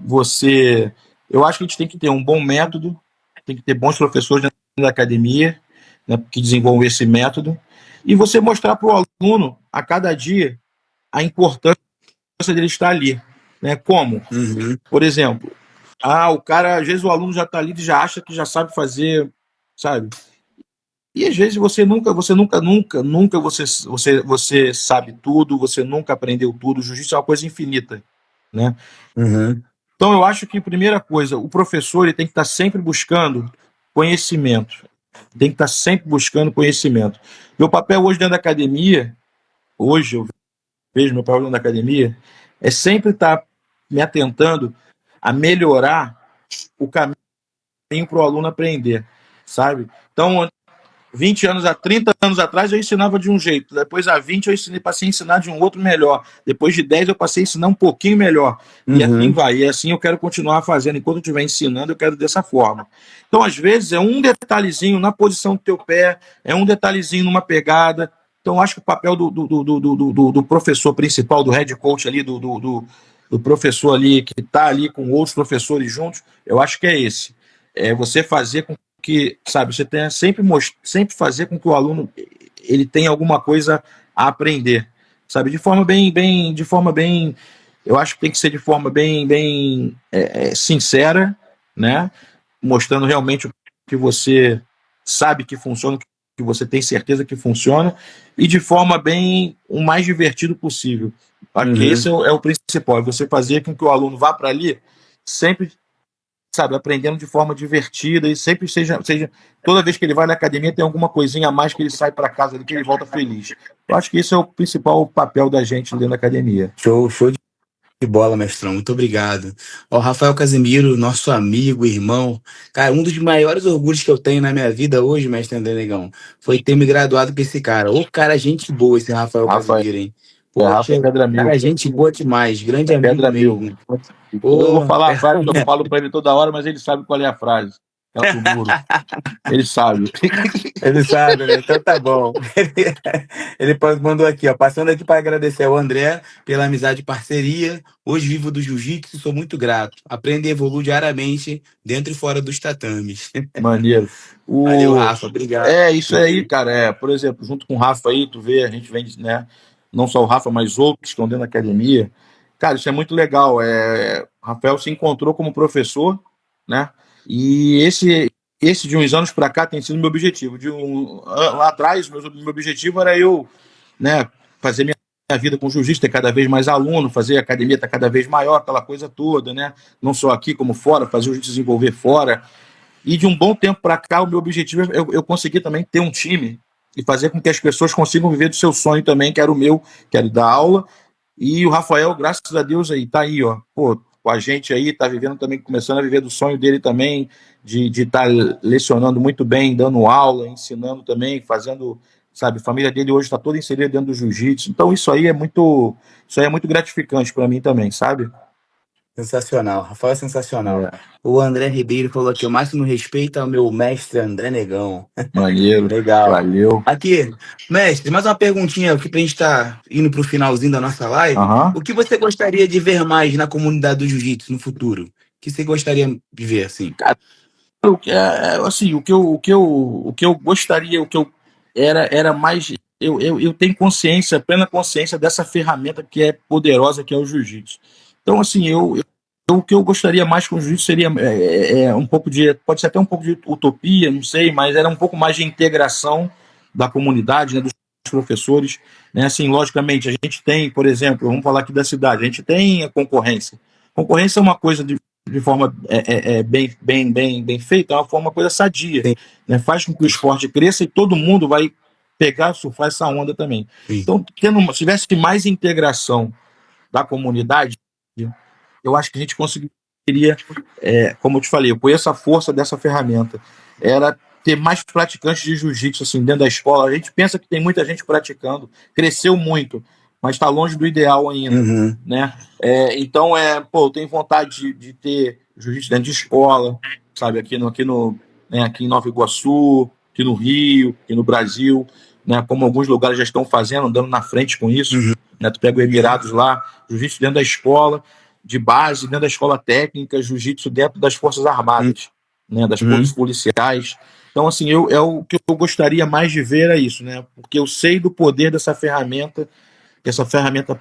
Eu acho que a gente tem que ter um bom método, tem que ter bons professores dentro da academia, né, que desenvolvam esse método, e você mostrar para o aluno a cada dia a importância dele estar ali, né? Como? Por exemplo, o cara, às vezes o aluno já está ali e já acha que já sabe fazer, sabe? E às vezes você sabe tudo, você nunca aprendeu tudo. O jiu-jitsu é uma coisa infinita, né? Então eu acho que, primeira coisa, o professor ele tem que estar sempre buscando conhecimento. Tem que estar sempre buscando conhecimento. Meu papel hoje dentro da academia, hoje eu vejo meu papel dentro da academia, é sempre estar me atentando a melhorar o caminho para o aluno aprender, sabe? Então, 20 anos, 30 anos atrás eu ensinava de um jeito, depois há 20 eu passei a ensinar de um outro melhor, depois de 10 eu passei a ensinar um pouquinho melhor, e assim vai, e assim eu quero continuar fazendo, enquanto eu estiver ensinando eu quero dessa forma. Então às vezes é um detalhezinho na posição do teu pé, é um detalhezinho numa pegada. Então acho que o papel do professor principal, do head coach ali, do professor ali que está ali com outros professores juntos, eu acho que é esse, é você fazer com que, sabe, você tenha sempre fazer com que o aluno ele tem alguma coisa a aprender, sabe? De forma bem, eu acho que tem que ser de forma bem sincera, né? Mostrando realmente o que você sabe que funciona, o que você tem certeza que funciona, e de forma bem o mais divertido possível. Acho que esse é o principal, é você fazer com que o aluno vá para ali sempre, sabe, aprendendo de forma divertida e sempre seja toda vez que ele vai na academia tem alguma coisinha a mais que ele sai para casa ali, que ele volta feliz. Eu acho que esse é o principal papel da gente dentro da academia. Show de bola, mestrão. Muito obrigado. Ó, Rafael Casimiro, nosso amigo, irmão. Cara, um dos maiores orgulhos que eu tenho na minha vida hoje, mestre André Negão, foi ter me graduado com esse cara. Ô, cara, gente boa esse Rafael Casimiro, hein? Rafa é pedra mil. Cara, gente boa demais. Grande amigo Pedra mil. mesmo. Eu vou falar a frase que eu falo para ele toda hora, mas ele sabe qual é a frase. É o muro. Ele sabe. Ele sabe, né? Então tá bom. Ele mandou aqui, ó. Passando aqui para agradecer ao André pela amizade e parceria. Hoje vivo do jiu-jitsu e sou muito grato. Aprendo e evoluo diariamente dentro e fora dos tatames. Maneiro. Valeu, Rafa. Obrigado. É isso aí, cara. Por exemplo, junto com o Rafa aí, tu vê, a gente vem, né? Não só o Rafa, mas outros que estão dentro da academia. Cara, isso é muito legal. O Rafael se encontrou como professor, né? E esse de uns anos para cá tem sido meu objetivo. Lá atrás, meu objetivo era eu, né, fazer minha vida com jiu-jitsu, ter cada vez mais aluno, fazer a academia estar cada vez maior, aquela coisa toda, né? Não só aqui como fora, fazer o jiu-jitsu desenvolver fora. E de um bom tempo para cá, o meu objetivo é eu conseguir também ter um time e fazer com que as pessoas consigam viver do seu sonho também, que era o meu, que era dar aula. E o Rafael, graças a Deus, aí tá aí, ó, pô, com a gente aí, tá vivendo também, começando a viver do sonho dele também, de estar lecionando muito bem, dando aula, ensinando também, fazendo, sabe, a família dele hoje está toda inserida dentro do jiu-jitsu. Então isso aí é muito gratificante para mim também, sabe? Sensacional, Rafael é sensacional. O André Ribeiro falou aqui, o máximo respeito ao meu mestre André Negão. Maneiro. Legal. Valeu. Aqui, mestre, mais uma perguntinha aqui pra gente estar indo pro finalzinho da nossa live. O que você gostaria de ver mais na comunidade do jiu-jitsu no futuro? O que você gostaria de ver, assim? Cara, assim, o que eu gostaria, o que eu era mais. Eu tenho consciência, plena consciência dessa ferramenta que é poderosa, que é o jiu-jitsu. Então, assim, o que eu gostaria mais com o jiu-jitsu seria um pouco de. Pode ser até um pouco de utopia, não sei, mas era um pouco mais de integração da comunidade, né, dos professores. Né? Assim, logicamente, a gente tem, por exemplo, vamos falar aqui da cidade, a gente tem a concorrência. Concorrência é uma coisa de forma bem feita, é uma coisa sadia. Né? Faz com que o esporte cresça e todo mundo vai pegar, surfar essa onda também. Sim. Então, se tivesse mais integração da comunidade, eu acho que a gente conseguiria, como eu te falei, eu conheço a força dessa ferramenta, era ter mais praticantes de jiu-jitsu assim, dentro da escola. A gente pensa que tem muita gente praticando, cresceu muito, mas está longe do ideal ainda, né? Então, eu tenho vontade de ter jiu-jitsu dentro de escola, sabe? Aqui em Nova Iguaçu, aqui no Rio, aqui no Brasil, né? Como alguns lugares já estão fazendo, andando na frente com isso. Né? Tu pega o Emirados lá, jiu-jitsu dentro da escola de base, dentro da escola técnica, jiu-jitsu dentro das Forças Armadas, né? Das forças policiais. Então, assim, o que eu gostaria mais de ver é isso, né? Porque eu sei do poder dessa ferramenta, que essa ferramenta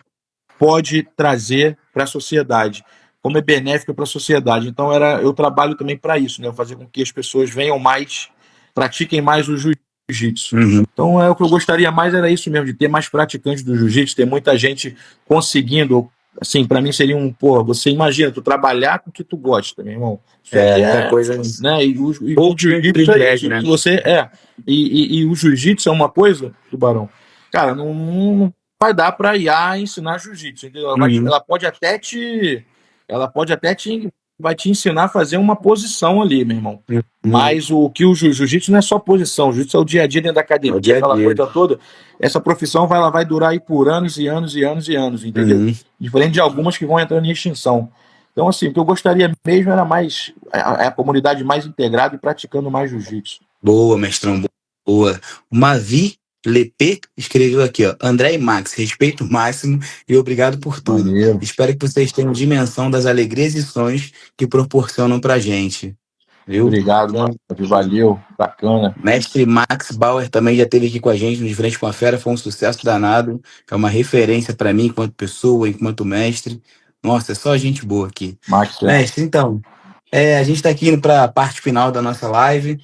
pode trazer para a sociedade, como é benéfica para a sociedade. Então, eu trabalho também para isso, né? Fazer com que as pessoas venham mais, pratiquem mais o jiu-jitsu. Então, o que eu gostaria mais era isso mesmo, de ter mais praticantes do jiu-jitsu, ter muita gente conseguindo. Assim, para mim seria você imagina, tu trabalhar com o que tu gosta, meu irmão. Coisa, né? E o jiu-jitsu é isso, né? E o jiu-jitsu é uma coisa, Tubarão, cara, não vai dar para IA ensinar jiu-jitsu, entendeu? Ela pode até vai te ensinar a fazer uma posição ali, meu irmão. Mas o jiu-jitsu não é só posição, o jiu-jitsu é o dia a dia dentro da academia, aquela coisa toda. Essa profissão vai durar aí por anos e anos e anos e anos, entendeu? Diferente de algumas que vão entrando em extinção. Então, assim, o que eu gostaria mesmo era mais a comunidade mais integrada e praticando mais jiu-jitsu. Boa, mestrão, boa. O Mavi Lepê escreveu aqui, ó, André e Max, respeito máximo e obrigado por tudo. Maneiro. Espero que vocês tenham dimensão das alegrias e sonhos que proporcionam pra gente. viu? Obrigado, Então, valeu, bacana. mestre Max Bauer também já esteve aqui com a gente no De Frente com a Fera, foi um sucesso danado. É uma referência para mim enquanto pessoa, enquanto mestre. Nossa, é só gente boa aqui. Max, Mestre, então, a gente está aqui indo para a parte final da nossa live.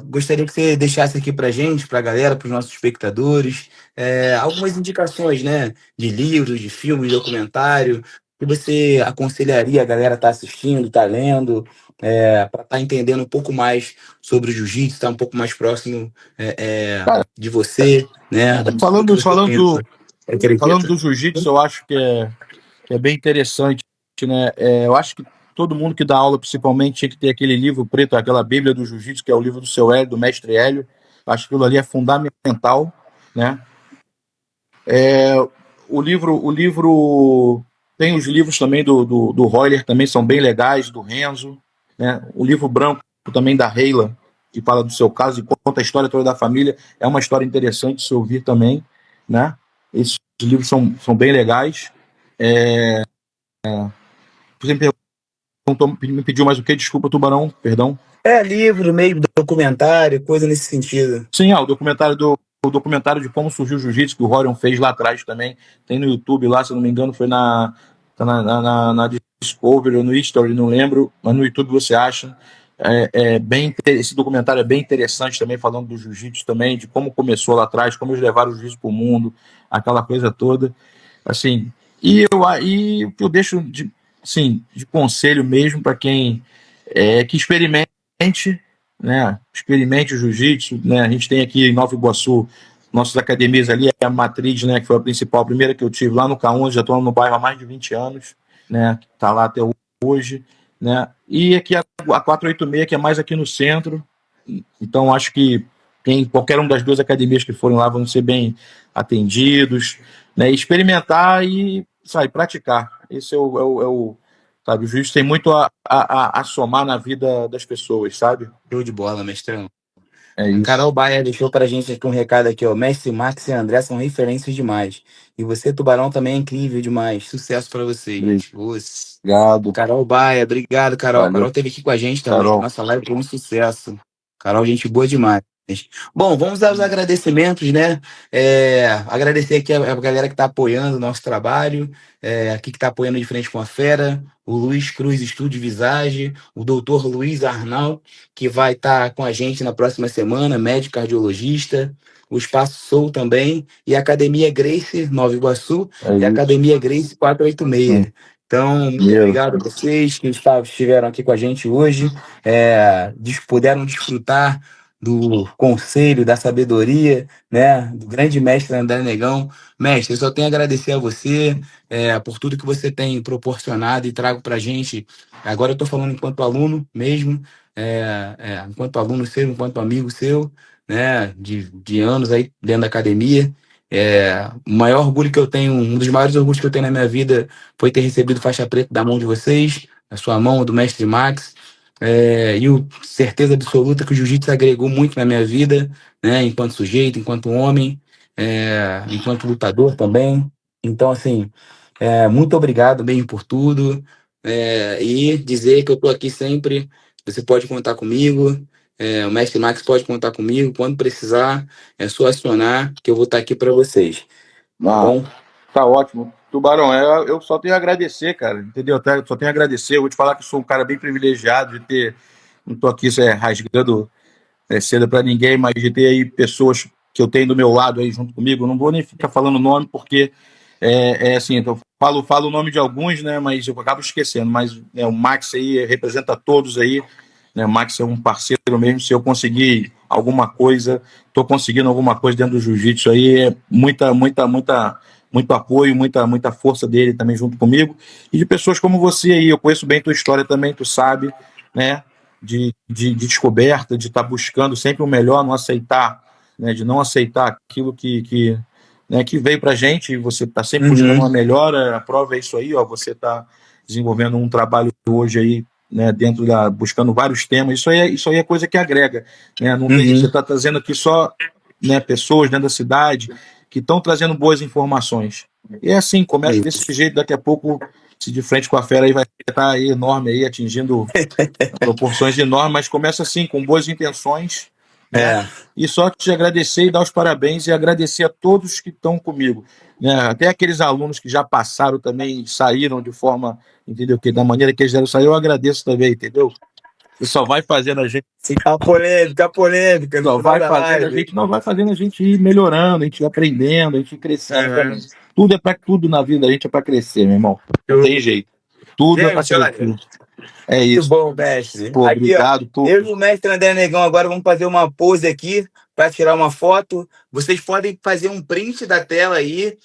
Gostaria que você deixasse aqui para a gente, para a galera, para os nossos espectadores, algumas indicações, né, de livros, de filmes, de documentário, que você aconselharia a galera estar assistindo, estar lendo, para estar entendendo um pouco mais sobre o jiu-jitsu, estar um pouco mais próximo cara, de você, né, do que falando, você pensa. falando Acredita? do jiu-jitsu, eu acho que é bem interessante, né? Eu acho que todo mundo que dá aula, principalmente, tinha que ter aquele livro preto, aquela Bíblia do Jiu-Jitsu, que é o livro do seu Hélio, do mestre Hélio. Acho que aquilo ali é fundamental, né? O livro tem os livros também do Royler, também são bem legais, do Renzo, né? O livro branco também da Reila, que fala do seu caso e conta a história toda da família, é uma história interessante de se ouvir também, né? Esses livros são bem legais. Por exemplo, me pediu mais o quê? Desculpa, Tubarão, perdão. Livro, meio documentário, coisa nesse sentido. Sim, o documentário de como surgiu o jiu-jitsu que o Rorion fez lá atrás também. Tem no YouTube lá, se eu não me engano, foi tá na Discovery ou no History, não lembro, mas no YouTube você acha. Esse documentário é bem interessante também, falando do jiu-jitsu também, de como começou lá atrás, como eles levaram o jiu-jitsu para o mundo, aquela coisa toda. Assim, o que eu deixo de conselho mesmo para quem que experimente, né? Experimente o jiu-jitsu, né? A gente tem aqui em Nova Iguaçu nossas academias ali, é a Matriz, né? Que foi a principal, a primeira que eu tive lá no K11, já estou no bairro há mais de 20 anos, né? Está lá até hoje, né? E aqui a 486, que é mais aqui no centro. Então acho que qualquer uma das duas academias que forem lá vão ser bem atendidos, né? Experimentar e, sabe, praticar. Esse sabe, o juiz tem muito a somar na vida das pessoas, sabe? Show de bola, mestrão. É A isso. Carol Baia deixou pra gente aqui um recado aqui, ó. Mestre Max e André são referências demais. E você, Tubarão, também é incrível demais. Sucesso pra vocês. Obrigado. Carol Baia, obrigado, Carol. Valeu, Carol esteve aqui com a gente também. Carol. Nossa live foi um sucesso. Carol, gente boa demais. Bom, vamos aos agradecimentos, né? Agradecer aqui a galera que está apoiando o nosso trabalho, aqui que está apoiando de frente com a Fera, o Luiz Cruz Estúdio Visage, o doutor Luiz Arnal, que vai estar com a gente na próxima semana, médico cardiologista, o Espaço Soul também, e a Academia Grace Nova Iguaçu, e a Academia Grace 486. Então, muito obrigado a vocês que estiveram aqui com a gente hoje, puderam desfrutar do conselho, da sabedoria, né, do grande mestre André Negão. Mestre, eu só tenho a agradecer a você por tudo que você tem proporcionado e trago para a gente. Agora eu estou falando enquanto aluno mesmo, enquanto aluno seu, enquanto amigo seu, né, de anos aí dentro da academia. O maior orgulho que eu tenho, um dos maiores orgulhos que eu tenho na minha vida foi ter recebido faixa preta da mão de vocês, da sua mão, do mestre Max. Certeza absoluta que o jiu-jitsu agregou muito na minha vida, né, enquanto sujeito, enquanto homem, enquanto lutador também. Então, assim, muito obrigado mesmo por tudo, e dizer que eu estou aqui sempre, você pode contar comigo, o mestre Max pode contar comigo, quando precisar, é só acionar que eu vou estar aqui para vocês. Tá bom? Tá ótimo. Tubarão, eu só tenho a agradecer, cara, entendeu? Só tenho a agradecer. Eu vou te falar que eu sou um cara bem privilegiado de ter, não tô aqui rasgando cedo para ninguém, mas de ter aí pessoas que eu tenho do meu lado aí junto comigo. Não vou nem ficar falando nome, porque assim, eu falo o nome de alguns, né, mas eu acabo esquecendo. Mas o Max aí representa todos aí, né? O Max é um parceiro mesmo. Se eu conseguir alguma coisa, estou conseguindo alguma coisa dentro do jiu-jitsu aí, é muito apoio, muita força dele também junto comigo, e de pessoas como você aí. Eu conheço bem tua história também, tu sabe, né, de descoberta, de estar buscando sempre o melhor, não aceitar, né, de não aceitar aquilo que veio pra gente, e você está sempre buscando uma melhora. A prova é isso aí, ó, você está desenvolvendo um trabalho hoje aí, né, buscando vários temas. Isso aí é coisa que agrega, né? Não tem, você está trazendo aqui só, né, pessoas dentro da cidade que estão trazendo boas informações, E é assim, É começa isso. desse jeito, daqui a pouco, se de frente com a fera aí vai estar aí enorme aí, atingindo proporções enormes, mas começa assim, com boas intenções, né? É, E só te agradecer e dar os parabéns e agradecer a todos que estão comigo, né? Até aqueles alunos que já passaram também, saíram de forma, entendeu? Que da maneira que eles deram sair, eu agradeço também, entendeu? Você só vai fazendo a gente, a polêmica no só final vai da fazendo a live. gente, não vai fazendo a gente ir melhorando, a gente ir aprendendo, a gente ir crescendo. Exatamente. Tudo é para tudo na vida, a gente é para crescer, meu irmão. Não tem Eu- jeito. Tudo é para Gente, olha, crescer. É muito isso. bom, mestre. Pô, Aqui, ó. obrigado, Eu tu. e o mestre André Negão agora vamos fazer uma pose aqui para tirar uma foto. Vocês podem fazer um print da tela aí,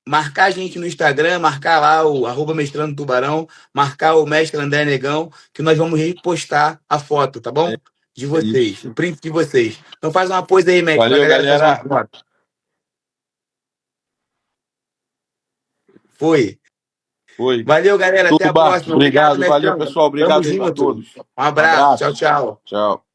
marcar a gente no Instagram, marcar lá o @mestrando tubarão, marcar o mestre André Negão, que nós vamos repostar a foto, tá bom? De É isso. vocês, o print de vocês. Então faz uma pose aí, mestre, pra Valeu, galera fazer uma galera. foto. Foi. Foi. Valeu, galera. Até a Tuba, próxima. Obrigado, obrigado. Valeu, mestrão. pessoal. Tamo Obrigado aí para junto. todos. Um Um abraço. Tchau, abraço. tchau. Tchau.